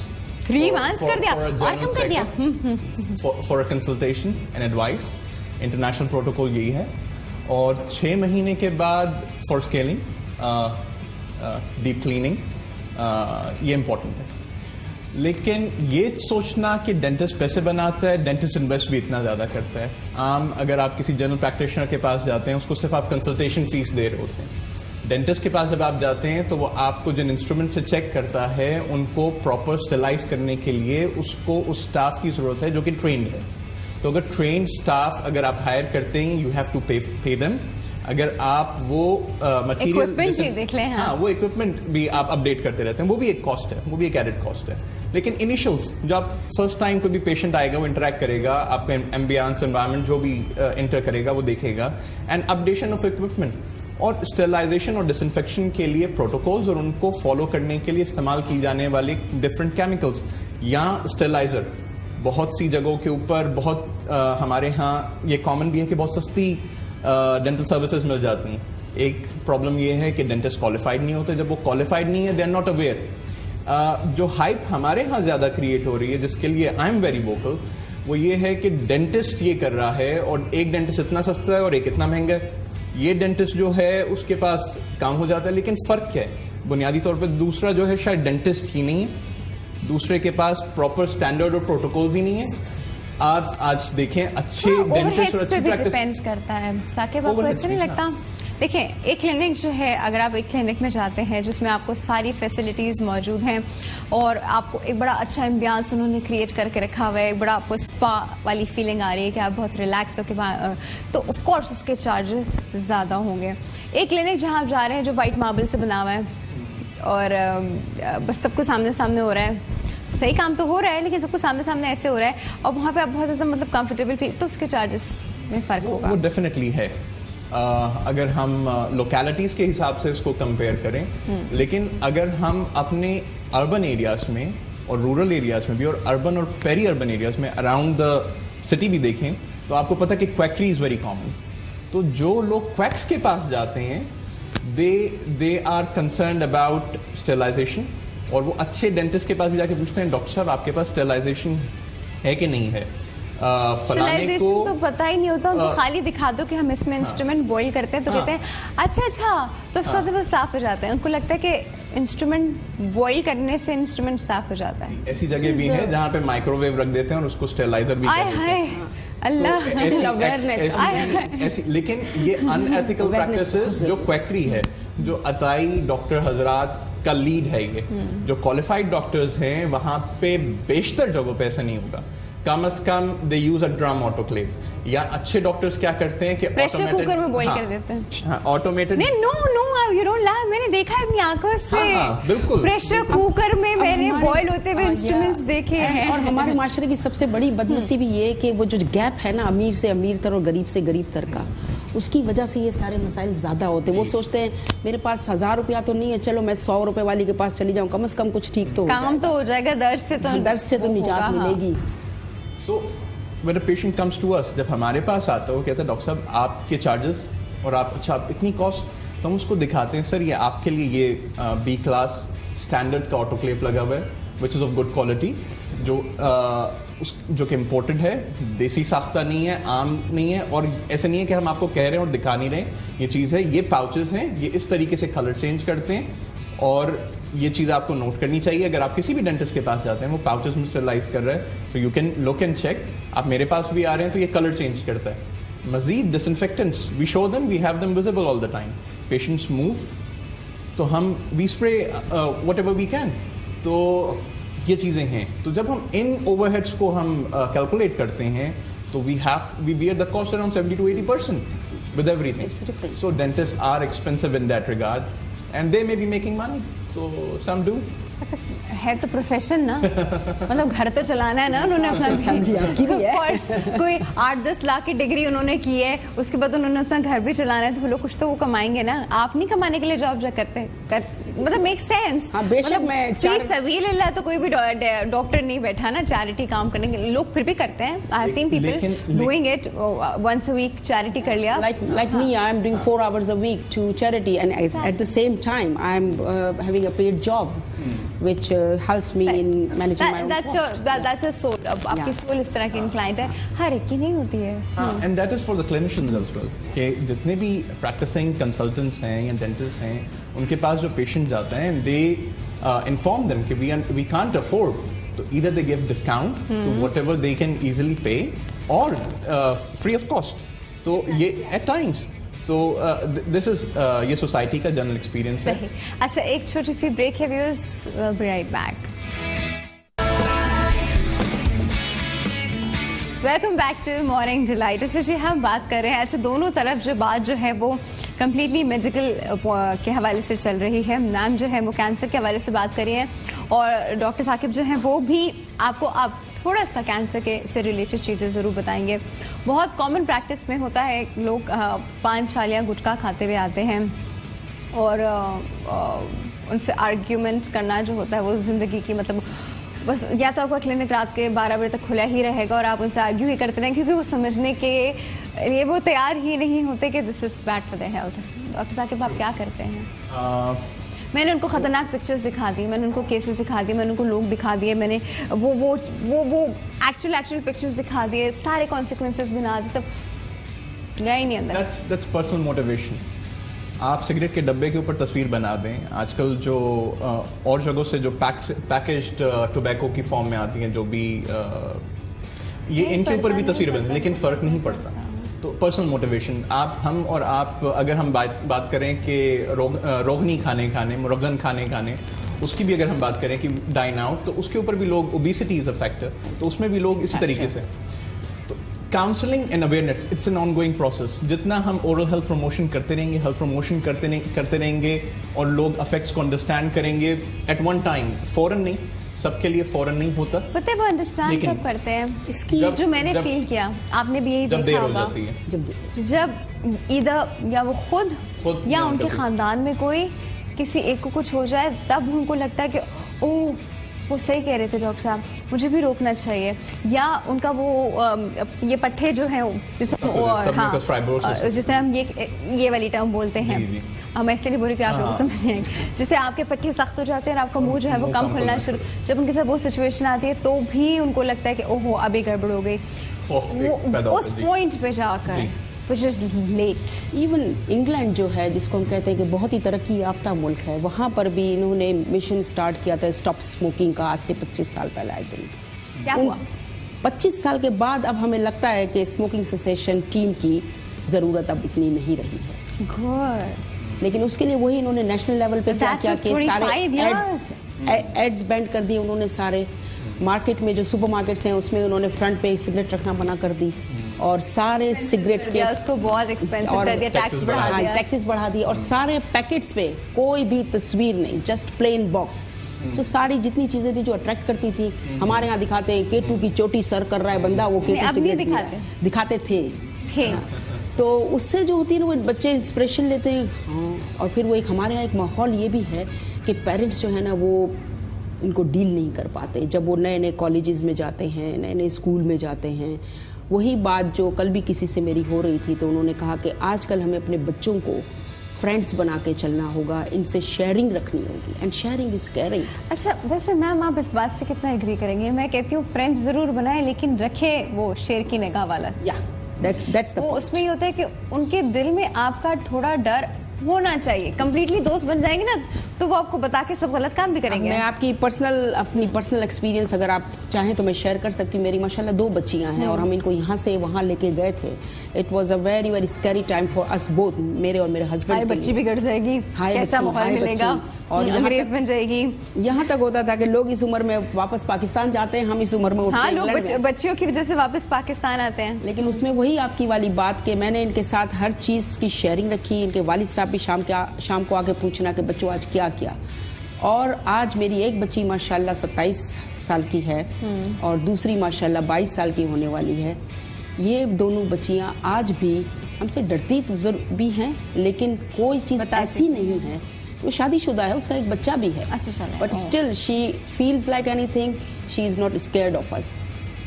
3 months कर दिया और कम कर दिया। For a consultation and advice, international protocol यही है। और 6 महीने के बाद फॉर स्केलिंग, डीप क्लीनिंग, ये इम्पोर्टेंट है। लेकिन ये सोचना कि डेंटिस्ट पैसे बनाता है, डेंटिस्ट इन्वेस्ट भी इतना ज़्यादा करता है। अगर आप किसी जनरल प्रैक्टिशनर के पास जाते हैं, उसको सिर्फ आप कंसल्टेशन फीस दे रहे होते हैं। डेंटिस्ट के पास जब आप जाते हैं तो वो आपको जिन इंस्ट्रूमेंट से चेक करता है, उनको प्रॉपर स्टेलाइज करने के लिए उसको उस स्टाफ की ज़रूरत है जो कि ट्रेंड है। तो अगर ट्रेन्ड स्टाफ अगर आप हायर करते हैं, you have to pay them. अगर आप वो मटेरियल देख लें, हाँ, वो इक्विपमेंट भी आप अपडेट करते रहते हैं, वो भी एक कॉस्ट है, वो भी एक एडेड कॉस्ट है। लेकिन इनिशियल्स जब आप फर्स्ट टाइम कोई भी पेशेंट आएगा, वो इंटरेक्ट करेगा, आपका एम्बियंस एनवायरनमेंट जो भी इंटर करेगा वो देखेगा, एंड अपडेशन ऑफ इक्विपमेंट और स्टेरिलाइजेशन और डिसइंफेक्शन के लिए प्रोटोकॉल्स और उनको फॉलो करने के लिए इस्तेमाल की जाने वाली डिफरेंट केमिकल्स या स्टेरिलाइजर बहुत सी जगहों के ऊपर बहुत हमारे यहाँ ये कॉमन भी है कि बहुत सस्ती डेंटल सर्विसेज मिल जाती हैं। एक प्रॉब्लम ये है कि डेंटिस्ट क्वालिफाइड नहीं होते। जब वो क्वालिफाइड नहीं है, दे आर नॉट अवेयर। जो हाइप हमारे यहाँ ज्यादा क्रिएट हो रही है, जिसके लिए आई एम वेरी वोकल, वो ये है कि डेंटिस्ट ये कर रहा है और एक डेंटिस्ट इतना सस्ता है और एक इतना महंगा है। ये डेंटिस्ट जो है उसके पास काम हो जाता है, लेकिन फर्क क्या है? बुनियादी तौर पर दूसरा जो है शायद डेंटिस्ट ही नहीं है, दूसरे के पास प्रॉपर स्टैंडर्ड और प्रोटोकॉल्स ही नहीं है। आप आज देखें अच्छे डेंटिस्ट और अच्छी प्रैक्टिस डिपेंड करता है। साकिब, आपको ऐसा नहीं लगता? देखें, एक क्लिनिक जो है, अगर आप एक क्लिनिक में जाते हैं जिसमें आपको सारी फैसिलिटीज़ मौजूद हैं और आपको एक बड़ा अच्छा एम्बियंस उन्होंने क्रिएट करके रखा हुआ है, एक बड़ा आपको स्पा वाली फीलिंग आ रही है कि आप बहुत रिलैक्स होकर, तो ऑफ कोर्स उसके चार्जेस ज़्यादा होंगे। एक क्लिनिक जहाँ आप जा रहे हैं जो वाइट मार्बल से बना हुआ है और बस सबको सामने सामने हो रहा है, सही काम तो हो रहा है लेकिन सबको सामने सामने ऐसे हो रहा है, और वहाँ पे आप बहुत ज़्यादा मतलब कंफर्टेबल फील, तो उसके चार्जेस में फ़र्क होगा। वो डेफिनेटली है, अगर हम लोकेलिटीज़ के हिसाब से इसको कंपेयर करें। लेकिन अगर हम अपने अर्बन एरियाज में और रूरल एरियाज में भी और अर्बन और पेरी अर्बन एरियाज में अराउंड द सिटी भी देखें तो आपको पता है कि क्वैकरी इज़ वेरी कॉमन। तो जो लोग क्वैक्स के पास जाते हैं, they are concerned about sterilisation, और वो अच्छे डेंटिस्ट के पास भी जाके पूछते हैं, डॉक्टर साहब आपके पास स्टेरिलाइजेशन है कि नहीं है? फलाने को तो पता ही नहीं होता, उनको खाली दिखा दो कि हम इसमें इंस्ट्रूमेंट बॉईल करते हैं, तो कहते हैं अच्छा, तो उसका तो साफ हो जाता है। उनको लगता है कि इंस्ट्रूमेंट बॉईल करने से इंस्ट्रूमेंट साफ हो जाता है। ऐसी जगह भी है जहाँ पे माइक्रोवेव रख देते हैं और उसको स्टेरिलाइजर भी कर देते हैं। अल्लाह, अवेयरनेस। लेकिन ये अनएथिकल प्रैक्टिसेस जो क्वैकरी है, जो अताई डॉक्टर हजरात का लीड है, ये जो क्वालिफाइड डॉक्टर्स हैं वहां पे बेशतर जगहों पे ऐसा नहीं होगा। कम से कम दे यूज अ ड्रम ऑटोक्लेव, या अच्छे डॉक्टर्स क्या करते हैं कि प्रेशर कुकर में बॉईल कर देते हैं। ऑटोमेटेड नहीं, नो यू डोंट लाफ, मैंने देखा है अपनी आंखों से। बिल्कुल, प्रेशर कुकर में मैंने बॉईल होते हुए इंस्ट्रूमेंट्स देखे हैं। और हमारे माशरे की सबसे बड़ी बदनसीबी ये कि वो जो गैप है ना अमीर से अमीर तर और गरीब से गरीब तर का, उसकी वजह से ये सारे मसाइल ज्यादा होते हैं। वो सोचते हैं मेरे पास 1000 रुपया तो नहीं है, चलो मैं 100 रुपए वाली के पास चली जाऊं, कम से कम कुछ ठीक तो काम तो हो जाएगा, दर्द से तो निजात मिलेगी। So when a patient comes to us, जब हमारे पास आता है वो कहता है डॉक्टर साहब आपके चार्जेस और आप इतनी कॉस्ट, तो हम उसको दिखाते हैं, सर ये आपके लिए ये B क्लास स्टैंडर्ड का ऑटोक्लेव लगा हुआ है, which is of good quality, जो कि इम्पोर्टेड है, देसी साख्ता नहीं है, आम नहीं है, और ऐसे नहीं है कि हम आपको कह रहे हैं और दिखा नहीं रहे, ये चीज़ है, ये पाउचेस हैं, ये इस तरीके से कलर चेंज करते हैं, और ये चीज़ आपको नोट करनी चाहिए। अगर आप किसी भी डेंटिस्ट के पास जाते हैं, वो पाउचेस में स्टरलाइज कर रहा है, तो you can look and check. आप मेरे पास भी आ रहे हैं तो ये कलर चेंज करता है। Majeed disinfectants we show them, we have them visible all the time. Patients move तो हम we spray whatever we can. तो ये चीज़ें हैं। तो जब हम इन ओवरहेड्स को हम कैलकुलेट करते हैं तो we bear the cost around 70 to 80% with everything. So dentists are expensive in that regard and they may be making money. So some do. है तो प्रोफेशन ना, मतलब घर तो चलाना है ना उन्होंने अपना कोई 8-10 लाख की डिग्री उन्होंने की है, उसके बाद उन्होंने अपना घर भी चलाना है, तो वो लोग कुछ तो वो कमाएंगे ना। आप नहीं कमाने के लिए जॉब करते मतलब मेक सेंस। मतलब तो कोई भी डॉक्टर नहीं बैठा ना चैरिटी काम करने के लिए, लोग फिर भी करते हैं। I have seen people doing it once a week, charity कर लिया। Like me, I am doing 4 hours a week to charity, and at the same time I am having a paid job which helps me in managing my own cost. That's your soul. आपकी soul इस तरह की inclined है, हर एक की नहीं होती है। And that is for the clinicians as well. कि जितने भी practicing consultants हैं या dentists हैं, उनके पास जो patient जाते हैं, they inform them कि we can't afford. So either they give discount to whatever they can easily pay, or free of cost. तो ये at times. तो दिस इज ये सोसाइटी का जनरल एक्सपीरियंस है। अच्छा, एक छोटी सी ब्रेक है viewers, will be right back. Welcome back to morning delight. जी हम बात कर रहे हैं, अच्छा दोनों तरफ जो बात जो है वो कम्प्लीटली मेडिकल के हवाले से चल रही है। मैम जो है वो कैंसर के हवाले से बात कर रही हैं, और डॉक्टर साकिब जो हैं वो भी आपको अब थोड़ा सा कैंसर के से रिलेटेड चीज़ें ज़रूर बताएंगे। बहुत कॉमन प्रैक्टिस में होता है, लोग पान छालियाँ गुटखा खाते हुए आते हैं, और उनसे आर्ग्यूमेंट करना जो होता है वो ज़िंदगी की, मतलब बस या तो आपका क्लिनिक रात के 12 बजे तक खुला ही रहेगा और आप उनसे आर्ग्यू ही करते रहें, क्योंकि वो समझने के लिए वो तैयार ही नहीं होते कि this is bad for the health. Doctor Saqib आप क्या करते हैं? मैंने उनको खतरनाक पिक्चर्स दिखा दी, मैंने उनको केसेस दिखा दिए, मैंने उनको लोग दिखा दिए, मैंने वो एक्चुअल पिक्चर्स दिखा दिए, सारे कॉन्सिक्वेंसेस गिना दिए, सब गया ही नहीं अंदर। That's personal motivation. आप सिगरेट के डब्बे के ऊपर तस्वीर बना दें। आजकल जो और जगहों से जो पैकेज्ड टोबैको की फॉर्म में आती हैं, जो भी ये इनके ऊपर भी तस्वीर बन, लेकिन फ़र्क नहीं पड़ता। तो पर्सनल मोटिवेशन, हम और आप अगर हम बात करें कि रोगनी खाने मुरगन खाने उसकी भी अगर हम बात करें कि डाइन आउट, तो उसके ऊपर भी लोग, ओबेसिटी इज़ अ फैक्टर, तो उसमें भी लोग इसी तरीके से। तो counselling and awareness, it's an ongoing process. जितना हम ओरल हेल्थ प्रमोशन करते रहेंगे, हेल्थ प्रमोशन करते रहेंगे, और लोग अफेक्ट्स को अंडरस्टैंड करेंगे एट वन टाइम, फौरन नहीं, सबके लिए फौरन नहीं होता, पता है वो अंडरस्टैंड सब करते हैं। इसकी जो मैंने फील किया, आपने भी यही देखा होगा, जब इधर या वो खुद या उनके खानदान में कोई किसी एक को कुछ हो जाए, तब उनको लगता है कि ओह वो सही कह रहे थे डॉक्टर साहब, मुझे भी रोकना चाहिए। या उनका वो ये पट्टे जो है जिसे हम ये वाली टर्म बोलते हैं, मैं इसलिए नहीं बोल रही कि आप लोग समझ नहीं आएंगे, जिससे आपके पट्टे सख्त हो जाते हैं और आपका मुंह जो है वो कम खुलना शुरू, जब उनके साथ वो सिचुएशन आती है तो भी उनको लगता है कि ओहो अभी गड़बड़ हो गई, उस पॉइंट पे जाकर which is late. Even England जो है, जिसको हम कहते हैं कि बहुत ही तरक्की याफ्ता मुल्क है, वहाँ पर भी इन्होंने मिशन स्टार्ट किया था स्टॉप स्मोकिंग का, आज से 25 साल पहले आई थिंक। क्या हुआ? 25 साल के बाद अब हमें लगता है कि स्मोकिंग सेसेशन टीम की ज़रूरत अब इतनी नहीं रही है। Good. लेकिन उसके लिए वही इन्होंने नेशनल लेवल पे क्या किया कि सारे एड्स बैंड कर दिए उन्होंने, सारे मार्केट में जो सुपरमार्केट्स हैं उसमें उन्होंने फ्रंट पे सिगरेट रखना मना कर दी, और सारे सिगरेट के उसको बहुत एक्सपेंसिव कर दिया, टैक्सेस बढ़ा दिए, और सारे पैकेट्स पे कोई भी तस्वीर नहीं, जस्ट प्लेन बॉक्स। सो सारी जितनी चीजें थी जो अट्रैक्ट करती थी, हमारे यहाँ दिखाते हैं K2 की चोटी सर कर रहा है बंदा, वो K2 सिगरेट दिखाते थे। तो उससे जो होती है ना, वो बच्चे इंस्पिरेशन लेते हैं। हाँ, और फिर वो एक हमारे यहाँ एक माहौल ये भी है कि पेरेंट्स जो है ना वो इनको डील नहीं कर पाते, जब वो नए नए कॉलेजेस में जाते हैं, नए नए स्कूल में जाते हैं। वही बात जो कल भी किसी से मेरी हो रही थी, तो उन्होंने कहा कि आजकल हमें अपने बच्चों को फ्रेंड्स बना के चलना होगा, इनसे शेयरिंग रखनी होगी, एंड शेयरिंग इज केयरिंग। अच्छा, वैसे मैम आप इस बात से कितना एग्री करेंगे? मैं कहती हूँ फ्रेंड्स जरूर बनाए, लेकिन रखे वो शेर की निगाह वाला। या दैट्स द पॉइंट। उसमें ये होता है कि उनके दिल में आपका थोड़ा डर होना चाहिए। कंप्लीटली दोस्त बन जाएंगे ना तो वो आपको बता के सब गलत काम भी करेंगे। मैं आपकी अपनी पर्सनल एक्सपीरियंस अगर आप चाहें तो मैं शेयर कर सकती हूँ। मेरी माशाल्लाह 2 बच्चियां हैं और हम इनको यहाँ से वहाँ लेके गए थे। It was a very very scary time for us both, मेरे और मेरे हस्बैंड। बच्ची बिगड़ जाएगी, कैसा माहौल मिलेगा, और अंग्रेज बन जाएगी। यहाँ तक होता था कि लोग इस उम्र में वापस पाकिस्तान जाते हैं, हम इस उम्र में लोग बच्चियों की वजह से वापस पाकिस्तान आते हैं। लेकिन उसमें वही आपकी वाली बात कि मैंने इनके साथ हर चीज की शेयरिंग रखी। इनके वालिद साहब भी शाम को आके पूछना कि बच्चों आज क्या किया। और आज मेरी एक बच्ची माशाल्लाह 27 साल की है और दूसरी माशाल्लाह 22 साल की होने वाली है। ये दोनों बच्चियां आज भी हमसे डरती तो जरूर भी हैं, लेकिन कोई चीज़ ऐसी नहीं है। वो शादीशुदा है, उसका एक बच्चा भी है, but still she feels like anything, she is not scared of us.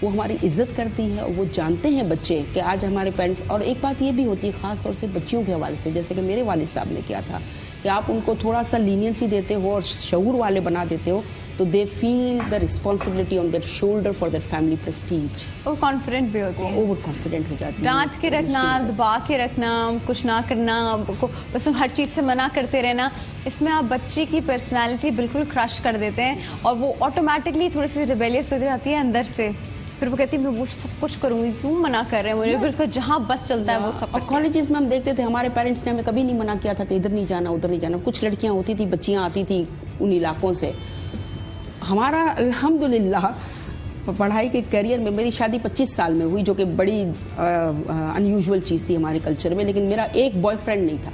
वो हमारी इज्जत करती है और वो जानते हैं बच्चे कि आज हमारे पेरेंट्स। और एक बात ये भी होती है ख़ास तौर से बच्चियों के हवाले से, जैसे कि मेरे वालिद साहब ने किया था कि आप उनको थोड़ा सा लीनियंसी देते हो और शऊर वाले बना देते हो, तो they feel the responsibility on their shoulder for their family Prestige. और कॉन्फिडेंट भी होती है, ओवर कॉन्फिडेंट हो जाती है। डांट के रखना, दबा के रखना, कुछ ना करना, बस हर चीज़ से मना करते रहना, इसमें आप बच्चे की पर्सनैलिटी बिल्कुल क्रश कर देते हैं और वो ऑटोमेटिकली थोड़ी सी रिबेलियस हो जाती है अंदर से। फिर वो कहती है मैं वो सब कुछ करूंगी, क्यों मना कर रहे हैं मुझे, फिर उसका जहाँ बस चलता है वो सब। और कॉलेजेस में हम देखते थे, हमारे पेरेंट्स ने हमें कभी नहीं मना किया था कि इधर नहीं जाना उधर नहीं जाना। कुछ लड़कियां होती थी, बच्चियां आती थी उन इलाकों से। हमारा अल्हम्दुलिल्लाह पढ़ाई के करियर में मेरी शादी 25 साल में हुई, जो कि बड़ी अनयूजुअल चीज़ थी हमारे कल्चर में। लेकिन मेरा एक बॉयफ्रेंड नहीं था।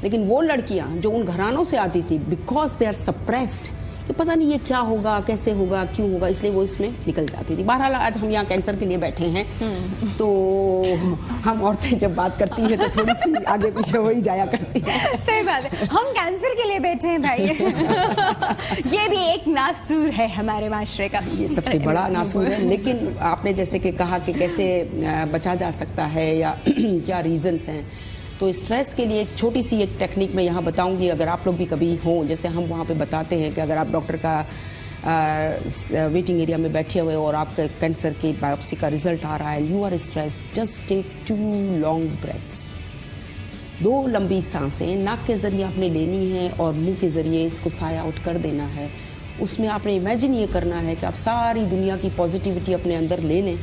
लेकिन वो लड़कियां जो उन घरानों से आती थी, बिकॉज दे आर सप्रेस्ड, कि पता नहीं ये क्या होगा, कैसे होगा, क्यों होगा, इसलिए वो इसमें निकल जाती थी। बहरहाल आज हम यहाँ कैंसर के लिए बैठे हैं, तो हम औरतें जब बात करती हैं तो थोड़ी सी आगे पीछे हो ही जाया करती है। सही बात है, हम कैंसर के लिए बैठे हैं भाई। ये भी एक नासूर है हमारे माशरे का, ये सबसे बड़ा नासूर है। लेकिन आपने जैसे कि कहा कि कैसे बचा जा सकता है या क्या रीजंस हैं, तो स्ट्रेस के लिए एक छोटी सी एक टेक्निक मैं यहाँ बताऊंगी। अगर आप लोग भी कभी हों, जैसे हम वहाँ पे बताते हैं कि अगर आप डॉक्टर का वेटिंग एरिया में बैठे हुए और आपका कैंसर की बायोप्सी का रिजल्ट आ रहा है, you are stress, just take 2 long breaths. 2 लंबी सांसें नाक के ज़रिए आपने लेनी है और मुंह के ज़रिए इसको साया आउट कर देना है। उसमें आपने इमेजिन ये करना है कि आप सारी दुनिया की पॉजिटिविटी अपने अंदर ले लें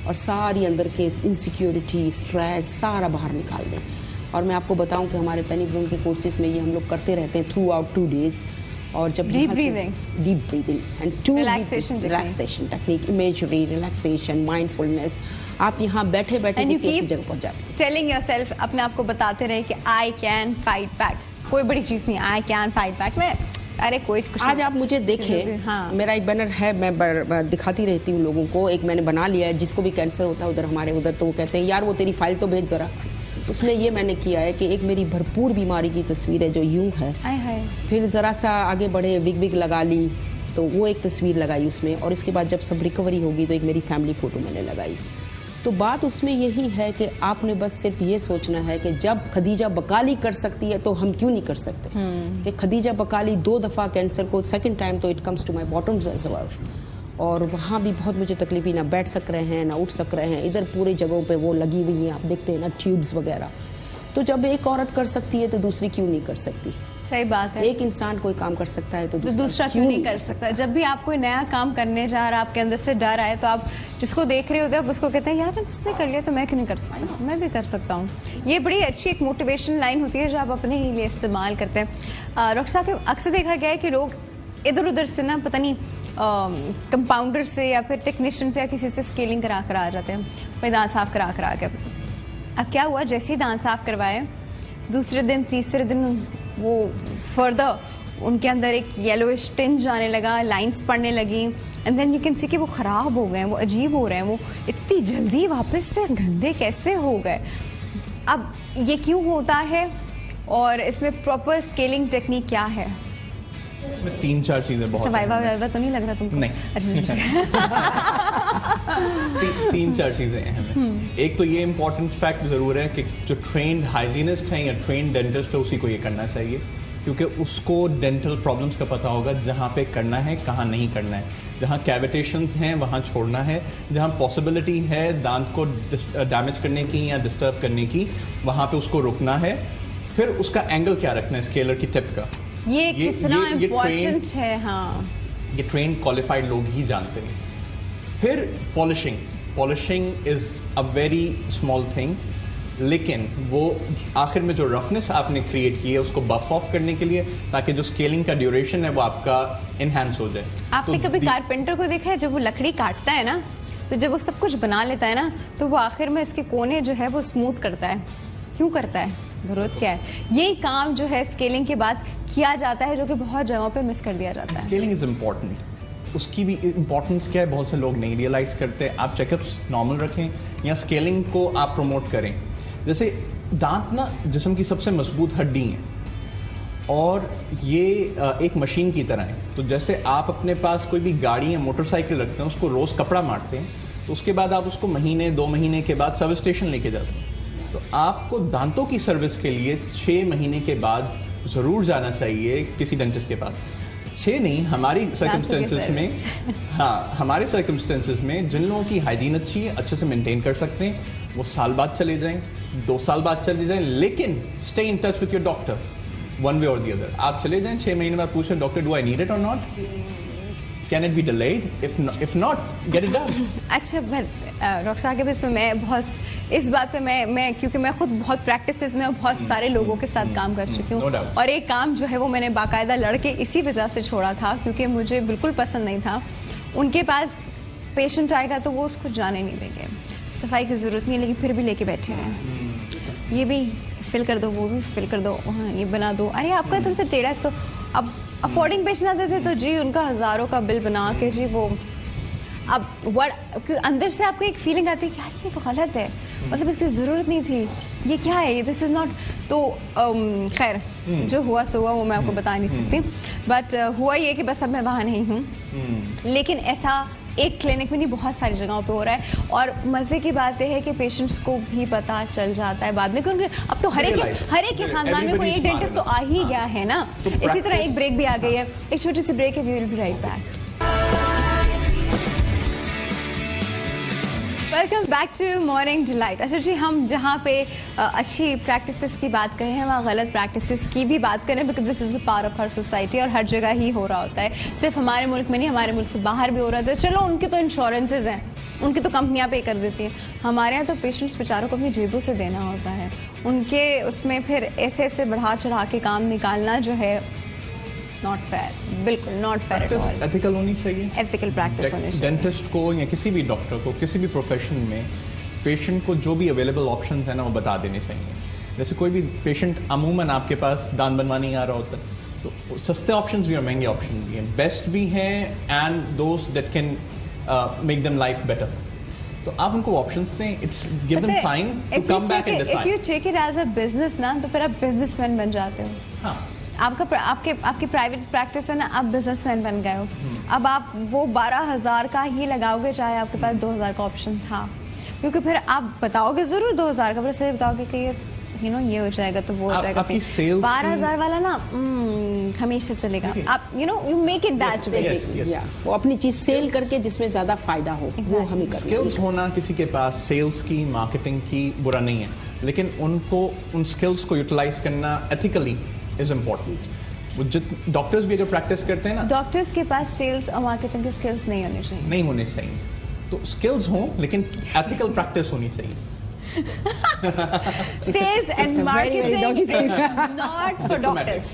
और सारी अंदर के इनसिक्योरिटी, स्ट्रेस सारा बाहर निकाल दें। और मैं आपको बताऊं कि हमारे पेनी ब्रून के कोर्सेज में ये हम लोग करते रहते हैं थ्रू आउट 2 डेज। और जब deep breathing and 2 relaxation technique, imagery, relaxation, mindfulness, आप यहाँ बैठे बैठे किसी ऐसी जगह पहुँच जाते हैं। टेलिंग योरसेल्फ, अपने आप को बताते रहे कि आई कैन फाइट बैक। कोई बड़ी चीज़ नहीं, आई कैन फाइट बैक। मैं अरे कोई कुछ आज आप मुझे देखें, हाँ। मेरा एक बैनर है, मैं दिखाती रहती हूँ लोगों को। एक मैंने बना लिया है, जिसको भी कैंसर होता है उधर हमारे उधर, तो वो कहते हैं यार वो तेरी फाइल तो भेज ज़रा। उसमें ये मैंने किया है कि एक मेरी भरपूर बीमारी की तस्वीर है जो यूं है, फिर ज़रा सा आगे बढ़े, विग लगा ली, तो वो एक तस्वीर लगाई उसमें। और इसके बाद जब सब रिकवरी होगी तो एक मेरी फैमिली फ़ोटो मैंने लगाई। तो बात उसमें यही है कि आपने बस सिर्फ ये सोचना है कि जब खदीजा बकाली कर सकती है तो हम क्यों नहीं कर सकते। कि खदीजा बकाली 2 दफ़ा कैंसर को, सेकंड टाइम तो it comes to my bottoms as well. और वहाँ भी बहुत मुझे तकलीफ ही, ना बैठ सक रहे हैं ना उठ सक रहे हैं। इधर पूरी जगहों पे वो लगी हुई हैं, आप देखते हैं ना, ट्यूब्स वगैरह। तो जब एक औरत कर सकती है तो दूसरी क्यों नहीं कर सकती। सही बात है, एक इंसान कोई काम कर सकता है तो दूसरा क्यों नहीं कर सकता। जब भी आप कोई नया काम करने जा रहे हैं, आपके अंदर से डर आए, तो आप जिसको देख रहे होते हैं आप उसको कहते हैं यार उसने कर लिया तो मैं क्यों नहीं कर सकता, मैं भी कर सकता हूँ। ये बड़ी अच्छी एक मोटिवेशन लाइन होती है जो आप अपने ही लिए इस्तेमाल करते हैं। डॉक्टर साहब, अक्सर देखा गया है कि लोग इधर उधर से ना, पता नहीं कंपाउंडर से या फिर टेक्नीशियन से या किसी से स्केलिंग करा कर आ जाते हैं, भाई दांत साफ करा के। अब क्या हुआ, जैसे ही दांत साफ करवाए, दूसरे दिन तीसरे दिन वो फर्दर उनके अंदर एक येलोइश टिंज आने लगा, लाइंस पड़ने लगी, and then you can see कि वो ख़राब हो गए, वो अजीब हो रहे हैं, वो इतनी जल्दी वापस से गंदे कैसे हो गए। अब ये क्यों होता है और इसमें प्रॉपर स्केलिंग टेक्निक क्या है? इसमें 3-4 चीजें बहुत वाइवा तो नहीं लग रहा तुमको? नहीं। अच्छा तीन चार चीजें हैं। एक तो ये इम्पोर्टेंट फैक्ट जरूर है कि जो ट्रेन्ड हाइजीनिस्ट है या ट्रेन्ड डेंटिस्ट है उसी को ये करना चाहिए, क्योंकि उसको डेंटल प्रॉब्लम्स का पता होगा जहाँ पे करना है कहाँ नहीं करना है, जहाँ कैविटेशंस हैं वहाँ छोड़ना है, जहाँ पॉसिबिलिटी है दांत को डैमेज करने की या डिस्टर्ब करने की वहाँ पे उसको रुकना है। फिर उसका एंगल क्या रखना है स्केलर की टिप का, ये कितना इम्पोर्टेंट है। हाँ, ये ट्रेन क्वालिफाइड लोग ही जानते हैं। फिर polishing is a very small thing, लेकिन वो आखिर में जो रफनेस आपने क्रिएट की है उसको बफ ऑफ करने के लिए, ताकि जो स्केलिंग का ड्यूरेशन है वो आपका इनहैंस हो जाए। आपने कभी कारपेंटर को देखा है जब वो लकड़ी काटता है ना, तो जब वो सब कुछ बना लेता है ना, तो वो आखिर में इसके कोने जो है वो स्मूथ करता है। क्यों करता है? जरूरत क्या है? यही काम जो है स्केलिंग के बाद किया जाता है, जो कि बहुत जगहों पे मिस कर दिया जाता है। स्केलिंग इज इम्पोर्टेंट, उसकी भी इम्पोर्टेंस क्या है बहुत से लोग नहीं रियलाइज करते। आप चेकअप्स नॉर्मल रखें या स्केलिंग को आप प्रमोट करें। जैसे दांत ना जिस्म की सबसे मजबूत हड्डी है और ये एक मशीन की तरह है। तो जैसे आप अपने पास कोई भी गाड़ी या मोटरसाइकिल रखते हैं, उसको रोज कपड़ा मारते हैं, तो उसके बाद आप उसको महीने 2 महीने के बाद सर्विस स्टेशन लेके जाते हैं। तो आपको दांतों की सर्विस के लिए 6 महीने के बाद जरूर जाना चाहिए किसी डेंटिस्ट के पास। 6 नहीं, हमारी सर्कमस्टेंसेस में, हाँ हमारे सर्कमस्टेंसेस में जिन लोगों की हाइजीन अच्छी है, अच्छे से मेंटेन कर सकते हैं, वो साल बाद चले जाएं, 2 साल बाद चले जाएं, लेकिन stay in touch with your doctor one way और दी अदर। आप चले जाएं 6 महीने बाद, पूछें doctor do I need it और not, can it be delayed, if not get it done. अच्छा डॉक्टर साहब, इसमें मैं बहुत इस बात पे मैं क्योंकि मैं खुद बहुत प्रैक्टिसेस में और बहुत सारे लोगों के साथ काम कर चुकी हूँ, और एक काम जो है वो मैंने बाकायदा लड़के इसी वजह से छोड़ा था क्योंकि मुझे बिल्कुल पसंद नहीं था। उनके पास पेशेंट आएगा तो वो उसको जाने नहीं देंगे, सफाई की जरूरत नहीं, लेकिन फिर भी लेके बैठे हैं, ये भी फिल कर दो, वो भी फिल कर दो, हाँ ये बना दो, अरे आपका थोड़ा सा टेढ़ा इसको। अब अफोर्डिंग पेशेंट आते थे तो जी उनका हजारों का बिल बना के जी वो, अब अंदर से आपको एक फीलिंग आती है कि यार ये तो गलत है, मतलब इसकी जरूरत नहीं थी, ये क्या है, दिस इज नॉट। तो खैर जो हुआ सो हुआ, वो मैं आपको बता नहीं सकती, बट हुआ ये कि बस अब मैं वहाँ नहीं हूँ। लेकिन ऐसा एक क्लिनिक में नहीं, बहुत सारी जगहों पे हो रहा है, और मजे की बात यह है कि पेशेंट्स को भी पता चल जाता है बाद में, क्योंकि अब तो हर एक के खानदान में कोई एक डेंटिस्ट तो आ ही गया है ना। इसी तरह एक ब्रेक भी आ गई है, एक छोटी सी ब्रेक है, we will be right back. Welcome back to morning Delight. अच्छा जी, हम जहाँ पे अच्छी प्रैक्टिसेस की बात करें हैं, वहाँ गलत प्रैक्टिसेस की भी बात करें, because this is a part of our society और हर जगह ही हो रहा होता है, सिर्फ हमारे मुल्क में नहीं, हमारे मुल्क से बाहर भी हो रहा है। चलो उनके तो इंश्योरेंसेज हैं, उनकी तो कंपनियां पे कर देती हैं, हमारे यहाँ तो पेशेंट्स बेचारों को अपनी जेबों से देना होता है, उनके उसमें फिर ऐसे ऐसे बढ़ा चढ़ा के काम निकालना जो है नॉट फेयर, बिल्कुल not fair at all. Ethical होनी चाहिए, एथिकल प्रैक्टिस होनी चाहिए। डेंटिस्ट को या किसी भी डॉक्टर को किसी भी प्रोफेशन में पेशेंट को जो भी अवेलेबल ऑप्शंस है ना वो बता देने चाहिए। जैसे कोई भी पेशेंट अमूमन आपके पास दांत बनवाने ही आ रहा होता है, तो सस्ते ऑप्शंस भी और महंगे ऑप्शन भी हैं, बेस्ट भी हैं and those that can make them life better. तो आप उनको ऑप्शंस दें, it's give them time to come back and decide. If you take it as a business ना, तो फिर आप बिजनेसमैन बन जाते हो। हाँ, आपकी प्राइवेट प्रैक्टिस है ना, आप बिजनेसमैन बन गए हो। अब आप वो 12,000 का ही लगाओगे, चाहे आपके पास 2,000 का ऑप्शन था, क्योंकि फिर आप बताओगे जरूर 2,000 का, फिर बताओगे कि ये हो जाएगा तो वो हो जाएगा। 12,000 वाला ना हमेशा चलेगा। आप you make it that way, वो अपनी चीज सेल करके जिसमें ज्यादा फायदा हो, वो हमें करना। स्किल्स होना किसी के पास सेल्स की, मार्केटिंग की बुरा नहीं है, लेकिन उनको उन स्किल्स को यूटिलाइज करना एथिकली इज इम्पोर्टेंट। डॉक्टर्स भी अगर प्रैक्टिस करते हैं ना, डॉक्टर्स के पास सेल्स और मार्केटिंग के स्किल्स नहीं होने चाहिए, नहीं होने चाहिए। तो स्किल्स हों लेकिन एथिकल प्रैक्टिस होनी चाहिए। Sales and marketing is not for doctors.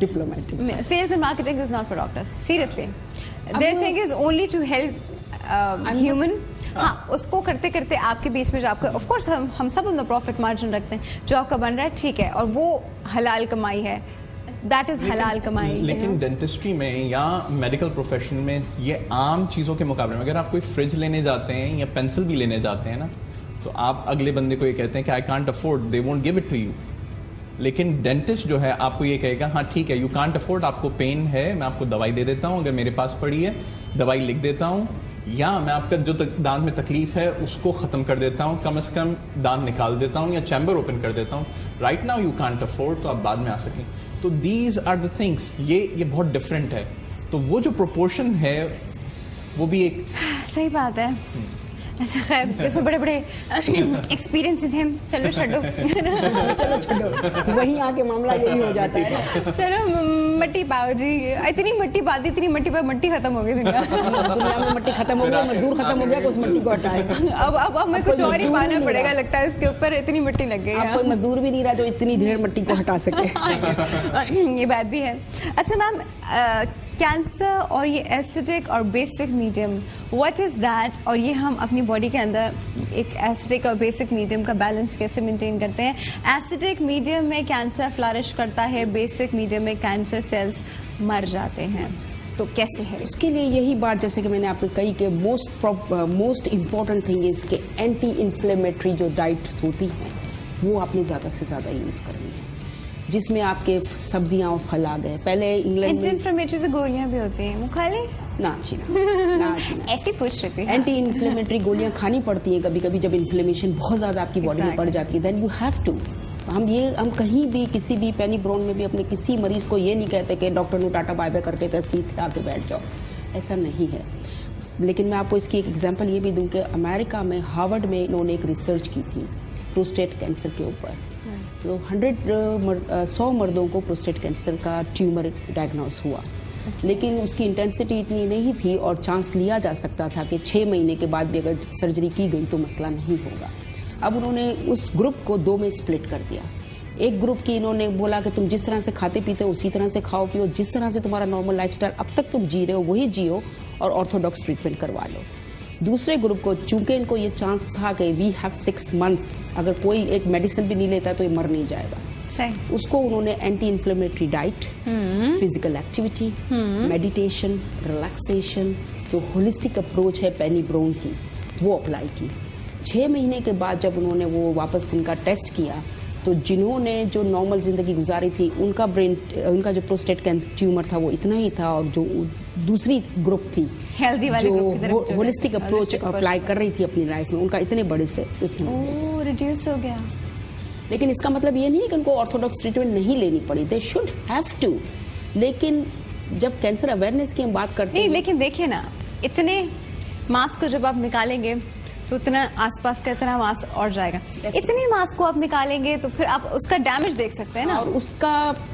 Diplomatic. Sales and marketing is not for doctors. Seriously, their thing is only to help human. हाँ, उसको करते करते आपके बीच में जो आपका, ऑफ कोर्स हम सब अपना प्रॉफिट मार्जिन रखते हैं, जो आपका बन रहा है ठीक है, और वो हलाल कमाई है, दैट इज हलाल कमाई। लेकिन डेंटिस्ट्री में या मेडिकल प्रोफेशन में ये आम चीज़ों के मुकाबले में, अगर आप कोई फ्रिज लेने जाते हैं या पेंसिल भी लेने जाते हैं ना, तो आप अगले बंदे को ये कहते हैं कि I can't afford, they won't give it to you. लेकिन डेंटिस्ट जो है आपको ये कहेगा हाँ ठीक है, यू कांट अफोर्ड, आपको पेन है, मैं आपको दवाई दे देता हूँ, अगर मेरे पास पड़ी है दवाई लिख देता हूँ, या मैं आपका जो दांत में तकलीफ है उसको खत्म कर देता हूँ, कम से कम दांत निकाल देता हूँ या चैम्बर ओपन कर देता हूँ। Right now you can't afford, तो आप बाद में आ सकें। तो दीज आर द थिंग्स, ये बहुत डिफरेंट है। तो वो जो प्रोपोर्शन है वो भी एक सही बात है। अच्छा खैर, जैसे बड़े बड़े एक्सपीरियंसेस हैं, चलो छोड़ो चलो छोड़ो, वहीं आके मामला यही हो जाता है। चलो मट्टी पाओ जी, इतनी मट्टी पाती, इतनी मट्टी पर मट्टी खत्म हो गई दुनिया में। मट्टी खत्म हो गया, मजदूर खत्म हो गया, उस मट्टी को हटाए। अब हमें कुछ और ही पाना पड़ेगा लगता है इसके ऊपर, इतनी मट्टी लग गई है। कोई मजदूर भी नहीं रहा जो इतनी ढेर मट्टी को हटा सके। ये बात भी है। अच्छा मैम, कैंसर और ये एसिडिक और basic medium, what is that? और ये हम अपनी बॉडी के अंदर एक एसिडिक और बेसिक मीडियम का बैलेंस कैसे मेंटेन करते हैं? एसिडिक मीडियम में कैंसर फ्लरिश करता है, बेसिक मीडियम में कैंसर सेल्स मर जाते हैं, तो कैसे है? उसके लिए यही बात जैसे कि मैंने आपको कही कि मोस्ट इम्पॉर्टेंट थिंग इज के एंटी इन्फ्लेमेटरी जो डाइट्स होती हैं वो आपने ज़्यादा से ज़्यादा यूज़ करनी है, जिसमें आपके सब्जियां और फल आ गए। पहले इंग्लैंड में इन्फ्लेमेटरी तो गोलियां भी होती हैं, वो खा लें ना चीना ऐसे पूछ रही थी। एंटी इन्फ्लेमेटरी गोलियां खानी पड़ती हैं कभी कभी, जब इन्फ्लेमेशन बहुत ज़्यादा आपकी बॉडी में बढ़ जाती है, देन यू हैव टू। हम कहीं भी किसी भी पेनी ब्राउन में भी अपने किसी मरीज को ये नहीं कहते कि डॉक्टर ने टाटा बाय बाय करके तहसील आके बैठ जाओ, ऐसा नहीं है। लेकिन मैं आपको इसकी एक एग्जांपल ये भी दूं कि अमेरिका में हार्वर्ड में इन्होंने एक रिसर्च की थी प्रोस्टेट कैंसर के ऊपर। तो 100 मर्दों को प्रोस्टेट कैंसर का ट्यूमर डायग्नोस हुआ, लेकिन उसकी इंटेंसिटी इतनी नहीं थी और चांस लिया जा सकता था कि 6 महीने के बाद भी अगर सर्जरी की गई तो मसला नहीं होगा। अब उन्होंने उस ग्रुप को 2 में स्प्लिट कर दिया। एक ग्रुप की इन्होंने बोला कि तुम जिस तरह से खाते पीते हो उसी तरह से खाओ पियो, जिस तरह से तुम्हारा नॉर्मल लाइफस्टाइल अब तक तुम जी रहे हो वही जियो और ऑर्थोडॉक्स ट्रीटमेंट करवा लो। दूसरे ग्रुप को, चूंकि इनको ये चांस था कि वी हैव 6 मंथ्स, अगर कोई एक मेडिसिन भी नहीं लेता तो ये मर नहीं जाएगा, उसको उन्होंने anti inflammatory diet, physical activity, meditation, relaxation, जो होलिस्टिक अप्रोच है पेनी ब्राउन की, वो अप्लाई की। 6 महीने के बाद जब उन्होंने वो वापस इनका टेस्ट किया तो जिन्होंने जो नॉर्मल जिंदगी गुजारी थी उनका जो प्रोस्टेट कैंसर ट्यूमर था वो इतना ही था, और जो दूसरी ग्रुप थी जो होलिस्टिक अप्रोच अप्लाई कर रही थी अपनी लाइफ में, उनका इतने बड़े से रिड्यूस हो गया। लेकिन इसका मतलब ये नहीं है कि उनको ऑर्थोडॉक्स ट्रीटमेंट नहीं लेनी पड़ी, दे शुड हैव टू। लेकिन जब कैंसर अवेयरनेस की हम बात करते हैं, लेकिन देखिए ना, इतने मास्क को जब आप निकालेंगे तो उतना आसपास का इतना मास और जाएगा, इतने मास को आप निकालेंगे तो फिर आप उसका डैमेज देख सकते हैं ना। और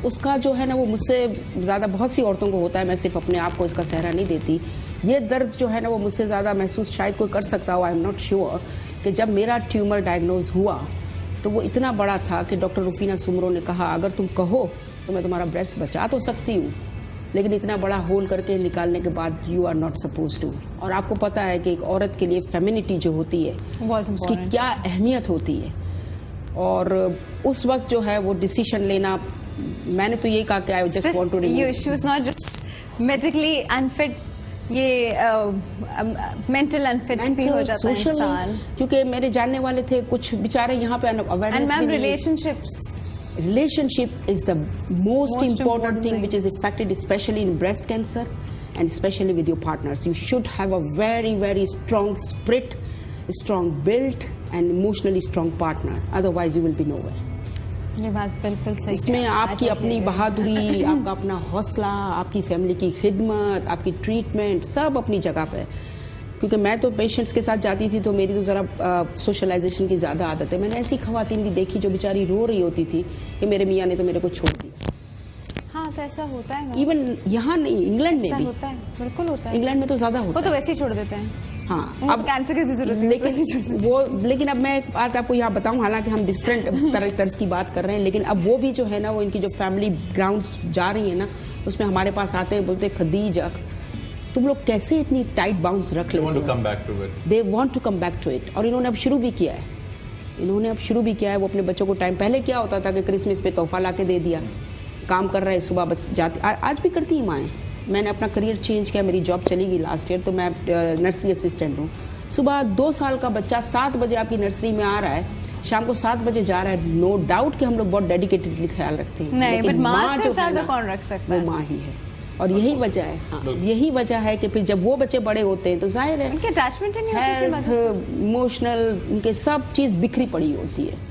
उसका जो है ना वो मुझसे ज़्यादा बहुत सी औरतों को होता है, मैं सिर्फ अपने आप को इसका सहरा नहीं देती। ये दर्द जो है ना वो मुझसे ज़्यादा महसूस शायद कोई कर सकता हो, आई एम नॉट श्योर, कि जब मेरा ट्यूमर डायग्नोज हुआ तो वो इतना बड़ा था कि डॉक्टर रुफीना सुमरो ने कहा अगर तुम कहो तो मैं तुम्हारा ब्रेस्ट बचा तो सकती हूँ, लेकिन इतना बड़ा होल करके निकालने के बाद you are not suppose to. और आपको पता है कि एक औरत के लिए फेमिनिटी जो होती है उसकी क्या अहमियत होती है, और उस वक्त जो है वो डिसीजन लेना, मैंने तो ये कहा कि I just want to remove. She was not just medically unfit, ये मेंटल अनफिट भी हो जाता है इंसान, क्योंकि मेरे जानने वाले थे कुछ बेचारे यहाँ पे अवेयरनेस भी नहीं। Relationship is the most important thing which is affected especially in breast cancer and especially with your partners. You should have a very, very strong spirit, strong build and emotionally strong partner. Otherwise you will be nowhere. ये बात बिल्कुल सही है। इसमें आपकी अपनी बहादुरी, आपका अपना हौसला, आपकी फैमिली की खिदमत, आपकी ट्रीटमेंट सब अपनी जगह पे। क्योंकि मैं तो पेशेंट्स के साथ जाती थी तो मेरी तो ज़रा सोशलाइजेशन की ज़्यादा आदत है। मैंने ऐसी ख़वातीन भी देखी जो बेचारी रो रही होती थी कि मेरे मियाँ ने तो मेरे को छोड़ दिया। हाँ तो ऐसा होता है ना, इवन यहाँ नहीं, इंग्लैंड में भी होता है, बिल्कुल होता है। इंग्लैंड में तो ज़्यादा होता है, वो तो वैसे ही छोड़ देते हैं। हाँ, अब कैंसर की भी जरूरत नहीं, लेकिन अब मैं एक बात आपको यहाँ बताऊँ, हालांकि हम डिफरेंट तर्ज की बात कर रहे हैं, लेकिन अब वो भी जो है ना वो इनकी जो फैमिली ग्राउंड्स जा रही है ना उसमें हमारे पास आते हैं, बोलते खदीजा तुम लोग कैसे इतनी टाइट बाउंड्स रख लेते हो, they want to come back to it. और इन्होंने अब शुरू भी किया है, वो अपने बच्चों को टाइम, पहले क्या होता था कि क्रिसमस पे तोहफा ला के दे दिया, काम कर रहे सुबह बच्चे जाते, आज भी करती हैं माएँ। मैंने अपना करियर चेंज किया, मेरी जॉब चली गई लास्ट ईयर, तो मैं नर्सरी असिस्टेंट हूँ। सुबह 2 साल का बच्चा 7 बजे आपकी नर्सरी में आ रहा है, शाम को 7 बजे जा रहा है। नो डाउट कि हम लोग बहुत डेडिकेटेडली ख्याल रखते हैं, लेकिन माँ जो कौन रख सकता है, वो माँ ही है। और यही वजह है, हाँ, यही वजह है कि फिर जब वो बच्चे बड़े होते हैं तो जाहिर है उनके अटैचमेंट हेल्थ, इमोशनल, उनके सब चीज़ बिखरी पड़ी होती है।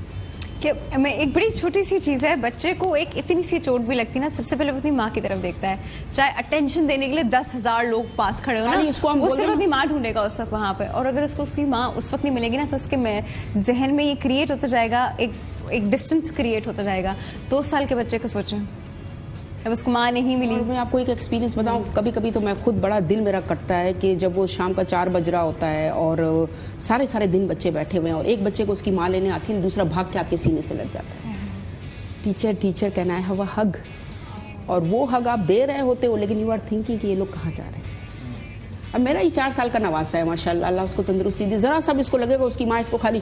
कि मैं एक बड़ी छोटी सी चीज़ है, बच्चे को एक इतनी सी चोट भी लगती है ना, सबसे पहले वो अपनी माँ की तरफ देखता है, चाहे अटेंशन देने के लिए 10,000 लोग पास खड़े हो ना, वो सिर्फ अपनी माँ ढूंढेगा उस वक्त वहाँ पे, और अगर उसको उसकी माँ उस वक्त नहीं मिलेगी ना, तो उसके जहन में ये क्रिएट होता जाएगा, एक डिस्टेंस क्रिएट होता जाएगा। 2 साल के बच्चे को सोचें, अब उसको माँ नहीं मिली। और मैं आपको एक एक्सपीरियंस बताऊं, कभी कभी तो मैं खुद बड़ा दिल मेरा कटता है कि जब वो शाम का 4 बज रहा होता है और सारे दिन बच्चे बैठे हुए हैं और एक बच्चे को उसकी माँ लेने आती है, दूसरा भाग के आपके सीने से लग जाता है, teacher can I have a hug, और वो हग आप दे रहे होते हो लेकिन यू आर थिंकिंग कि ये लोग कहाँ जा रहे हैं। अब मेरा ही 4 साल का नवासा है माशाल्लाह, अल्लाह उसको तंदुरुस्ती दी, जरा सा भी इसको लगेगा उसकी माँ इसको खाली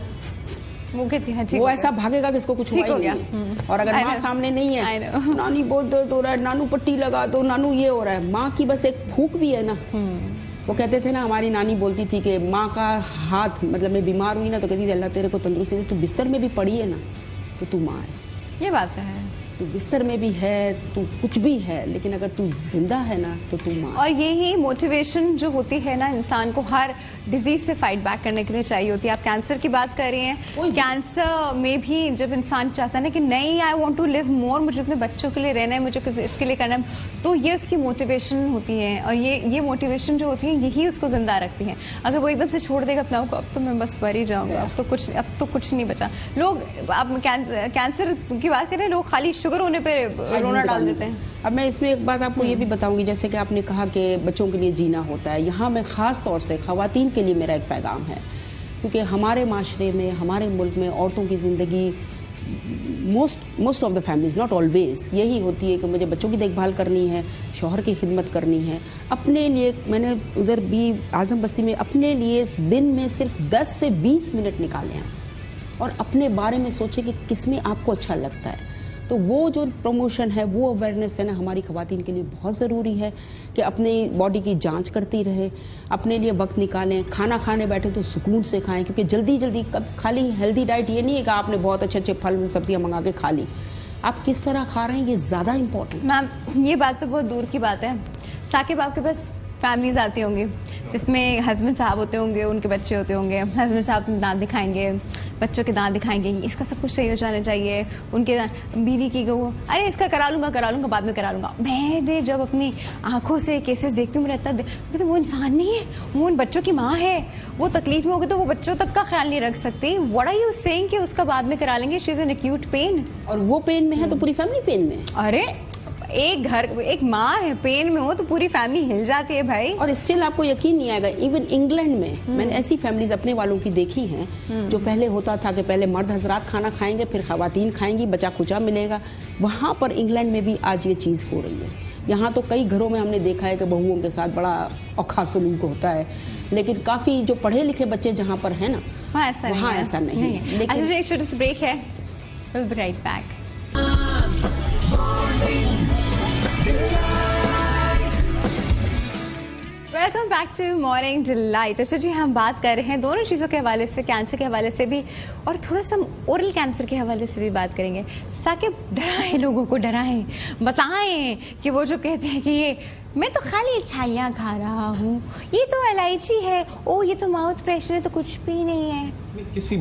वो ऐसा भागेगा कि इसको कुछ हुआ ही नहीं। और अगर माँ सामने नहीं है, नानी बहुत दर्द हो रहा है, नानू पट्टी लगा दो, नानू ये हो रहा है, माँ की बस एक भूख भी है ना। वो कहते थे ना, हमारी नानी बोलती थी कि माँ का हाथ, मतलब मैं बीमार हुई ना तो कहती थी अल्लाह तेरे को तंदुरुस्ती दे, तू बिस्तर में भी पड़ी है ना तो तू माँ है। ये बात है, तू बिस्तर में भी है, तू कुछ भी है, लेकिन अगर तू जिंदा है ना तो तू माँ। और यही मोटिवेशन जो होती है ना इंसान को हर डिजीज से फाइट बैक करने के लिए चाहिए होती है। आप कैंसर की बात कर रही हैं, कैंसर में भी जब इंसान चाहता है ना कि नहीं, I want to live more, मुझे अपने बच्चों के लिए रहना है, मुझे इसके लिए करना है, तो ये उसकी मोटिवेशन होती है। और ये मोटिवेशन जो होती है यही उसको जिंदा रखती है। अगर वो एकदम से छोड़ देगा अपना को, अब तो मैं बस मर ही जाऊंगा, अब तो कुछ नहीं बचा। लोग, आप कैंसर की बात करें, लोग खाली शुगर होने पे रोना डाल देते हैं। अब मैं इसमें एक बात आपको ये भी बताऊंगी, जैसे कि आपने कहा कि बच्चों के लिए जीना होता है, यहाँ मैं ख़ास तौर से ख़वातीन के लिए मेरा एक पैगाम है, क्योंकि हमारे माशरे में, हमारे मुल्क में औरतों की ज़िंदगी most of the families, not always, यही होती है कि मुझे बच्चों की देखभाल करनी है, शौहर की खिदमत करनी है, अपने लिए। मैंने उधर भी आज़म बस्ती में अपने लिए दिन में सिर्फ 10 से 20 मिनट निकाले हैं और अपने बारे में सोचे कि किस में आपको अच्छा लगता है। तो वो जो प्रमोशन है, वो अवेयरनेस है ना, हमारी ख़वातीन के लिए बहुत ज़रूरी है कि अपनी बॉडी की जांच करती रहे, अपने लिए वक्त निकालें, खाना खाने बैठे तो सुकून से खाएं, क्योंकि जल्दी खाली हेल्दी डाइट ये नहीं है कि आपने बहुत अच्छे फल सब्जियां मंगा के खा ली, आप किस तरह खा रहे हैं ये ज़्यादा इंपॉर्टेंट। मैम, ये बात तो बहुत दूर की बात है। साकिब, आपके पास फैमिलीज आती होंगी जिसमें हस्बैंड साहब होते होंगे, उनके बच्चे होते होंगे, हस्बैंड साहब अपने दांत दिखाएंगे, बच्चों के दांत दिखाएंगे, इसका सब कुछ सही हो जाना चाहिए, उनके बीवी की वो अरे इसका करा लूंगा बाद में करा लूंगा। मैंने जब अपनी आंखों से केसेस देखती हूँ, मुझे लगता है वो इंसान नहीं है, वो उन बच्चों की माँ है, वो तकलीफ में होगी तो वो बच्चों तक का ख्याल नहीं रख सकती। व्हाट आर यू सेइंग कि उसका बाद में करा लेंगे, she is in acute pain, और वो पेन में है तो पूरी फैमिली पेन में। अरे एक माँ है पेन में हो तो पूरी फैमिली हिल जाती है भाई। और स्टिल आपको यकीन नहीं आएगा, इवन इंग्लैंड में मैंने ऐसी फैमिलीज अपने वालों की देखी हैं, जो पहले होता था कि पहले मर्द हजरात खाना खाएंगे, फिर खवातीन खाएंगी, बचा खुचा मिलेगा। वहाँ पर इंग्लैंड में भी आज ये चीज़ हो रही है। यहाँ तो कई घरों में हमने देखा है कि बहुओं के साथ बड़ा औखा सलूक होता है, लेकिन काफ़ी जो पढ़े लिखे बच्चे जहाँ पर है ना, वहाँ ऐसा नहीं है। लेकिन एक छोटा सा ब्रेक है, we'll be right back. Welcome back to morning Delight. अच्छा जी, हम बात कर रहे हैं दोनों चीज़ों के हवाले से, कैंसर के हवाले से भी और थोड़ा सा ओरल कैंसर के हवाले से भी बात करेंगे। साकिब, डराएं लोगों को, डराएं, बताएं कि वो जो कहते हैं कि ये मैं तो खाली छालियाँ खा रहा हूँ, ये तो इलायची है, ओ ये तो माउथ प्रेशर है, तो कुछ भी नहीं है। किसी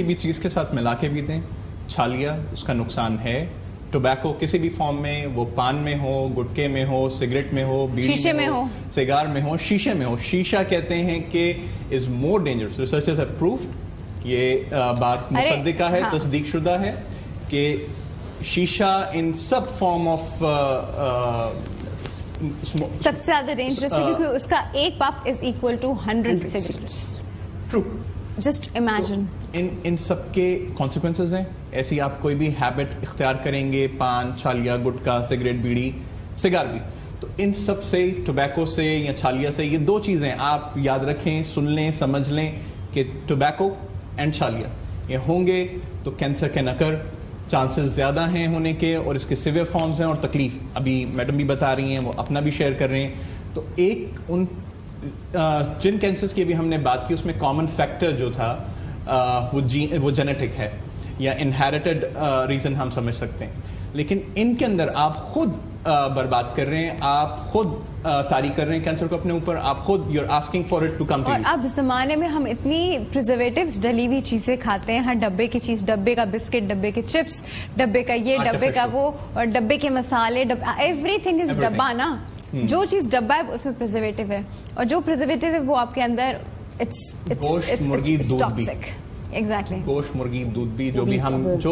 भी चीज़ के साथ मिला के भी दें, छालिया उसका नुकसान है। टोबैको किसी भी फॉर्म में, वो पान में हो, गुटके में हो, सिगरेट में हो, बीड़ी शीशे में हो, सिगार में हो, शीशे में हो। शीशा कहते हैं कि is more dangerous. Researchers have proved, ये बात मुसद्दिका है, तस्दीक शुदा है कि शीशा इन सब फॉर्म ऑफ सबसे ज्यादा डेंजरस है, क्योंकि उसका एक puff is equal to 100 cigarettes. True, just imagine. इन सब के कॉन्सिक्वेंसेज हैं। ऐसी आप कोई भी हैबिट इख्तियार करेंगे, पान, छालिया, गुटखा, सिगरेट, बीड़ी, सिगार भी, तो इन सब से, टोबैको से या छालिया से, ये 2 चीज़ें आप याद रखें, सुन लें, समझ लें कि टोबैको एंड छालिया ये होंगे तो कैंसर के नकर चांसेस ज़्यादा हैं होने के, और इसके सिवियर फॉर्म्स हैं और तकलीफ अभी मैडम भी बता रही हैं, वो अपना भी शेयर कर रहे हैं। तो एक उन जिन कैंसर्स की भी हमने बात की, उसमें कॉमन फैक्टर जो था वो जेनेटिक है या इनहेरिटेड रीजन हम समझ सकते हैं। लेकिन इनके अंदर आप खुद बर्बाद कर रहे हैं, आप खुद तारी कर रहे हैं कैंसर को अपने ऊपर, आप खुद you are asking for it to come to you. और अब ज़माने में हम इतनी प्रिजर्वेटिव्स डली हुई चीजें खाते हैं, हर डब्बे की चीज, डब्बे का बिस्किट, डब्बे के चिप्स, डब्बे का ये, डब्बे का वो, और डब्बे के मसाले, एवरीथिंग इज डब्बा ना। जो चीज डब्बा है उसमें प्रिजर्वेटिव है, और जो प्रिजर्वेटिव है वो आपके अंदर गोश्त, मुर्गी, दूध भी, एग्जैक्टली, गोश्त, मुर्गी, दूध भी, जो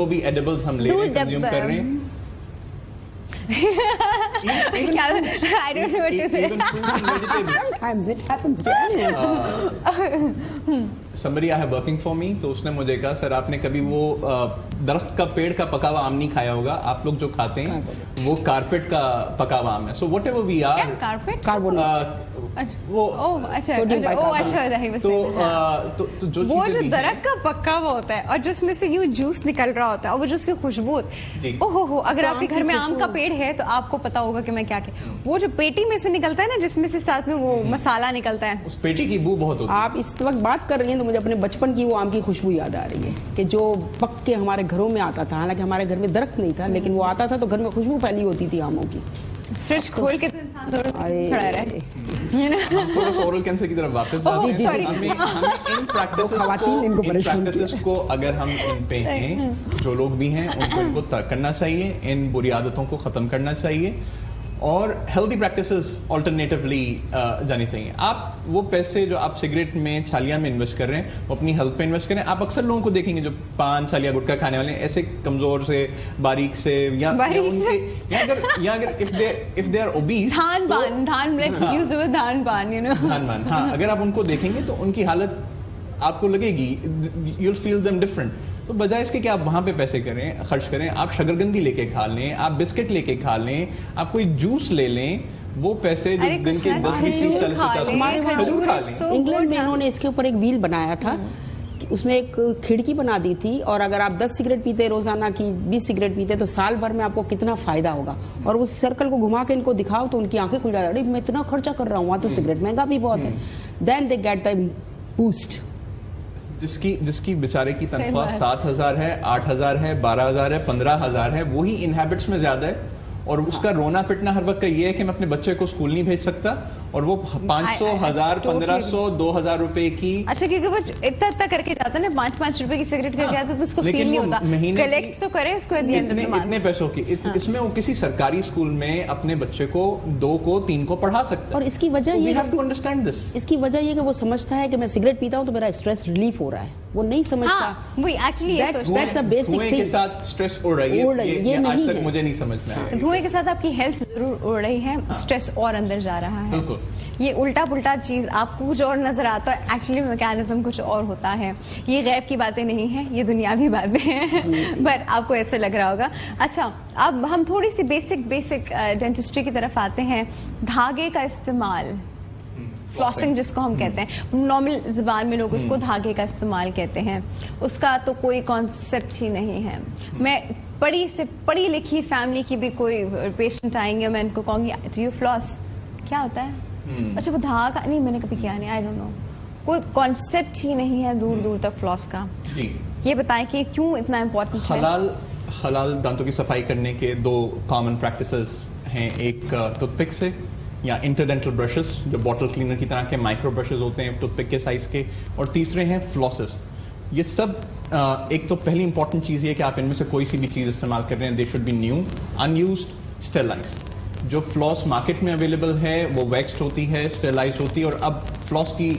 भी एडिबल्स हम ले रहे हैं, कंज्यूम कर रहे हैं। I don't know what to say. Even fruits and vegetables. Sometimes it happens to anyone. Somebody I have working for me, तो उसने मुझे कहा सर आपने कभी वो दरख्त का पेड़ का पका हुआ आम नहीं खाया होगा, आप लोग जो खाते हैं वो कारपेट का पका हुआ आम है। So whatever we are, क्या कारपेट? वो अच्छा तो वो जो दरख्त का पक्का हुआ होता है और जिसमें से यूं जूस निकल रहा होता है और वो जो उसकी खुशबू, ओहो, अगर आपके घर में आम का पेड़ है तो आपको पता होगा कि मैं क्या वो जो पेटी में से निकलता है ना, जिसमें से साथ में वो मसाला निकलता है, उस पेटी की बू बहुत होती है। आप इस वक्त बात कर रही हैं तो मुझे अपने बचपन की वो आम की खुशबू याद आ रही है कि जो पक के हमारे घरों में आता था। हालांकि हमारे घर में दरख्त नहीं था, लेकिन वो आता था तो घर में खुशबू फैली होती थी आमों की। फ्रिज खोल के तो इंसान खड़ा रहे। थोड़ा सा ओरल कैंसर की तरफ वापस आते हैं। हमें इन प्रैक्टिसेस को अगर हम इन पे हैं, जो लोग भी हैं उनको इनको तर्क करना चाहिए, इन बुरी आदतों को खत्म करना चाहिए और हेल्दी प्रैक्टिसेस ऑल्टरनेटिवली जानी चाहिए। आप वो पैसे जो आप सिगरेट में, छालिया में इन्वेस्ट कर रहे हैं वो अपनी हेल्थ पे इन्वेस्ट करें। आप अक्सर लोगों को देखेंगे जो पान, छालिया, गुटखा खाने वाले ऐसे कमजोर से, बारीक से, या अगर इफ दे आर ओबीज, धान बान, हाँ, अगर आप उनको देखेंगे तो उनकी हालत आपको लगेगी, you will feel them different. तो बजाय इसके कि आप वहां पे पैसे करें, खर्च करें, आप शकरकंदी लेके खा लें, आप बिस्किट लेके खा लें, आप कोई जूस ले लें, वो पैसे जो दिन के 10, 20, 30, 40, 50 खजूर खा लें। इंग्लैंड में इन्होंने इसके ऊपर एक व्हील बनाया था, उसमें एक खिड़की बना दी थी और अगर आप 10 सिगरेट पीते रोजाना की, 20 सिगरेट पीते तो साल भर में आपको कितना फायदा होगा। और उस सर्कल को घुमा के इनको दिखाओ तो उनकी आंखें खुल जाती है, मैं इतना खर्चा कर रहा हूँ, वहाँ तो सिगरेट महंगा भी बहुत है। Then they get the boost. जिसकी बेचारे की तनख्वाह 7,000 है, 8,000 है, 12,000 है, 15,000 है, वही इनहैबिट्स में ज्यादा है और उसका रोना पिटना हर वक्त का ये है कि मैं अपने बच्चे को स्कूल नहीं भेज सकता और वो 500, 1000, 1500, 2000 रुपए की। अच्छा, क्योंकि वो इतना करके जाता है ना, 5-5 रुपए की सिगरेट करके आता है तो उसको फील नहीं होता, कलेक्ट तो करे उसको इतने पैसों की। इसमें वो किसी सरकारी स्कूल में अपने बच्चे को 2 को 3 को पढ़ा सकता है। और इसकी वजह ये हैव टू अंडरस्टैंड दिस, इसकी वजह ये कि वो समझता है कि मैं सिगरेट पीता हूँ तो मेरा स्ट्रेस रिलीफ हो रहा है, वो नहीं समझता। That's the basic thing. के साथ स्ट्रेस उड़ रही है, ये आज तक मुझे नहीं समझ में आया। धुएं के साथ आपकी हेल्थ जरूर उड़ रही है, स्ट्रेस और अंदर जा रहा है। ये उल्टा पुल्टा चीज आपको कुछ और नजर आता है, एक्चुअली मैकेनिज्म कुछ और होता है। ये गैब की बातें नहीं है, ये दुनियावी बातें हैं, पर आपको ऐसे लग रहा होगा। अच्छा, अब हम थोड़ी सी बेसिक डेंटिस्ट्री की तरफ आते हैं। धागे का इस्तेमाल, फ्लॉसिंग जिसको हम कहते हैं, नॉर्मल जुबान में लोग उसको धागे का इस्तेमाल कहते हैं, उसका तो कोई कॉन्सेप्ट ही नहीं है। मैं पढ़ी लिखी फैमिली की भी कोई पेशेंट आएंगे, मैं इनको कहूँगी डू यू फ्लॉस, क्या होता है? अच्छा, वो धागा नहीं, मैंने कभी किया नहीं, आई डोंट नो, कोई कॉन्सेप्ट ही नहीं है दूर दूर तक फ्लॉस का। ये बताएं कि क्यों इतना इम्पोर्टेंट है? हलाल दांतों की सफाई करने के 2 कॉमन प्रैक्टिसेस हैं, एक टूथपिक से या इंटरडेंटल ब्रशेस जो बॉटल क्लीनर की तरह के माइक्रो ब्रशेस होते हैं टूथपिक के साइज के, और तीसरे हैं फ्लॉसेस। ये सब एक तो पहली इंपॉर्टेंट चीज़ ये कि आप इनमें से कोई सी भी चीज़ इस्तेमाल कर रहे हैं, they should be new, unused, sterilised. जो फ्लॉस मार्केट में अवेलेबल है वो वैक्स्ड होती है, स्टेरलाइज्ड होती है, और अब फ्लॉस की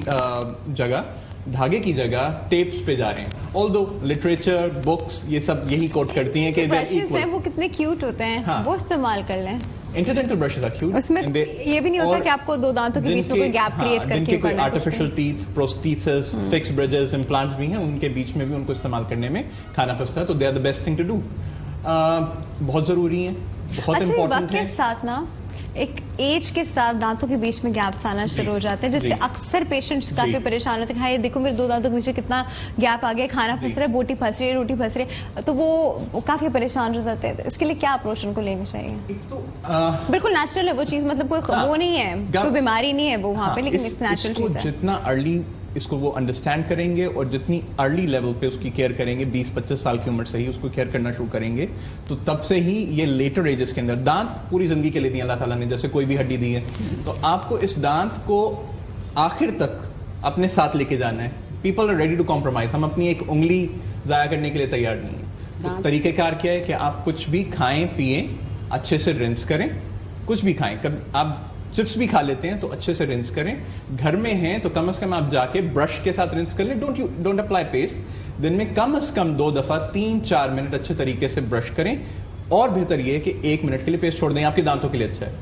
जगह, धागे की जगह टेप्स पे जा रहे हैं। ऑल्दो लिटरेचर, बुक्स, ये सब यही कोट करती हैं कि ब्रशेस हैं वो कितने क्यूट होते हैं, हाँ, वो इस्तेमाल कर लें। इंटरडेंटल ब्रशेस आर क्यूट, उसमें ये भी नहीं होता कि आपको 2 दांतों के बीच में कोई गैप क्रिएट करके कोई artificial teeth, prosthesis, fix bridges, implants भी हैं, उनके बीच में भी उनको इस्तेमाल करने में खाना पड़ता है, तो they are the best thing to do. बहुत जरूरी है, बहुत इंपॉर्टेंट है। साथ ना एक एज के साथ दांतों के बीच में गैप्स आना शुरू हो जाते हैं, जिससे अक्सर पेशेंट्स काफी परेशान होते हैं। हाँ, ये देखो मेरे 2 दांतों के बीच में कितना गैप आ गया, खाना फंस रहा है, बोटी फंस रही है, रोटी फंस रही है, तो वो काफी परेशान हो जाते हैं। इसके लिए क्या अप्रोच उनको लेनी चाहिए? बिल्कुल नेचुरल है वो चीज, मतलब कोई वो नहीं है, कोई बीमारी नहीं है वो वहाँ पे, लेकिन नेचुरल चीज है। जितना अर्ली इसको वो अंडरस्टैंड करेंगे और जितनी अर्ली लेवल पे उसकी केयर करेंगे, 20-25 साल की उम्र से ही उसको केयर करना शुरू करेंगे, तो तब से ही ये लेटर एजेस के अंदर, दांत पूरी जिंदगी के लिए दी अल्लाह ताला ने, जैसे कोई भी हड्डी दी है, तो आपको इस दांत को आखिर तक अपने साथ लेके जाना है। People are ready to compromise, हम अपनी एक उंगली जाया करने के लिए तैयार नहीं है। तो तरीकेकार क्या है कि आप कुछ भी खाएं पिए, अच्छे से रिंस करें, कुछ भी खाएं, कब आप चिप्स भी खा लेते हैं तो अच्छे से रिंस करें, घर में हैं तो कम से कम आप जाके ब्रश के साथ रिंस कर लें, डोंट अप्लाई पेस्ट, दिन में कम से कम 2 दफा 3-4 मिनट अच्छे तरीके से ब्रश करें, और बेहतर ये है कि 1 मिनट के लिए पेस्ट छोड़ दें, आपके दांतों के लिए अच्छा है।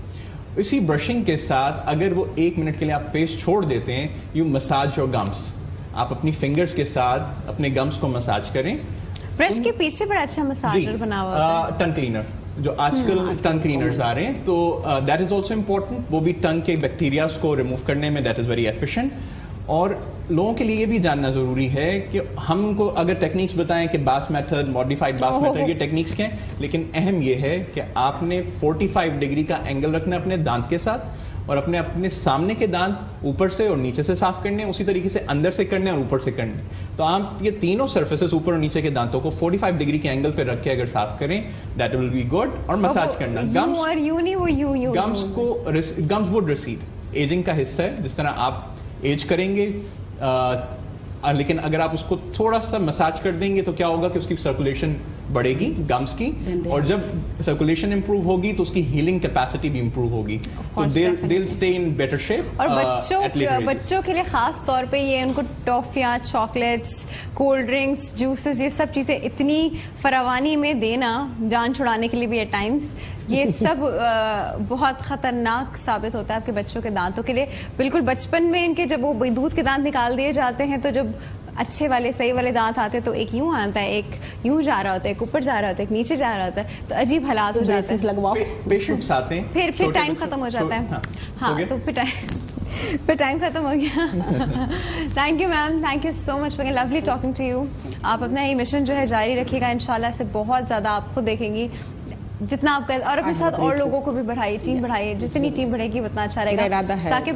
इसी ब्रशिंग के साथ अगर वो 1 मिनट के लिए आप पेस्ट छोड़ देते हैं, यू मसाज योर गम्स, आप अपनी फिंगर्स के साथ अपने गम्स को मसाज करें। ब्रश के पीछे बड़ा अच्छा मसाजर बना हुआ है, टंग क्लीनर, जो आजकल टंग क्लीनर्स आ रहे हैं, तो दैट इज ऑल्सो इम्पोर्टेंट, वो भी टंग के बैक्टीरियाज को रिमूव करने में दैट इज वेरी एफिशिएंट। और लोगों के लिए ये भी जानना जरूरी है कि हमको अगर टेक्निक्स बताएं कि बास मेथड, मॉडिफाइड बास मेथड, ये टेक्निक्स क्या हैं, लेकिन अहम ये है कि आपने 45 डिग्री का एंगल रखना है अपने दांत के साथ, और अपने सामने के दांत ऊपर से और नीचे से साफ करने, उसी तरीके से अंदर से करने और ऊपर से करने। तो आप ये तीनों सर्फेसेस ऊपर और नीचे के दांतों को 45 डिग्री के एंगल पे रख के अगर साफ करें, दैट विल बी गुड। और मसाज करना, गम्स वुड रिसीड, एजिंग का हिस्सा है, जिस तरह आप एज करेंगे, लेकिन अगर आप उसको थोड़ा सा मसाज कर देंगे तो क्या होगा कि उसकी सर्कुलेशन बढ़ेगी गम्स की, और जब सर्कुलेशन इंप्रूव होगी तो उसकी हीलिंग कैपेसिटी भी इंप्रूव होगी, तो they'll stay in better shape। और बच्चों के लिए खास तौर पे ये उनको टॉफियाँ, चॉकलेट्स, कोल्ड ड्रिंक्स, जूसेस, ये सब चीजें इतनी फरावानी में देना, जान छुड़ाने के लिए भी एट टाइम्स, ये सब बहुत खतरनाक साबित होता है आपके बच्चों के दांतों के लिए। बिल्कुल बचपन में इनके जब वो दूध के दांत निकाल दिए जाते हैं, तो जब अच्छे वाले सही वाले दांत आते हैं तो एक यूं आता है, एक यूं जा रहा होता है, एक ऊपर जा रहा होता है, एक नीचे जा रहा होता है, तो अजीब हालात हो जाते हैं। लगवाओ, पेशेंट्स आते हैं, फिर टाइम खत्म हो जाता है। हाँ, तो फिर टाइम खत्म हो गया। Thank you ma'am, thank you so much for lovely talking to you. आप अपना ये मिशन जो है जारी रखिएगा, इंशाल्लाह से बहुत ज्यादा आप खुद देखेंगी जितना आप कर, और अपने साथ और लोगों को भी बढ़ाइए, टीम बढ़ाइए, जितनी टीम बढ़ेगी उतना अच्छा रहेगा। ताकि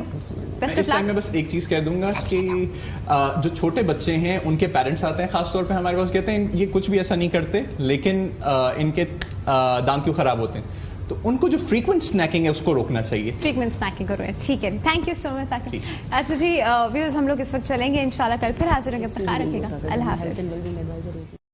इस टाइम में बस एक चीज कह दूंगा कि जो छोटे बच्चे हैं उनके पेरेंट्स आते हैं खासतौर पे हमारे पास, कहते हैं ये कुछ भी ऐसा नहीं करते, लेकिन इनके दांत क्यों खराब होते हैं, तो उनको जो फ्रीक्वेंट स्नैकिंग है उसको रोकना चाहिए। फ्रीक्वेंट स्नैकिंग करो, ठीक है, थैंक यू सो मच। अच्छा जी व्यूअर्स, हम लोग इस वक्त चलेंगे, इंशाल्लाह कल फिर हाजिर होंगे, अपना ख्याल रखिएगा, अल्लाह हाफिज़।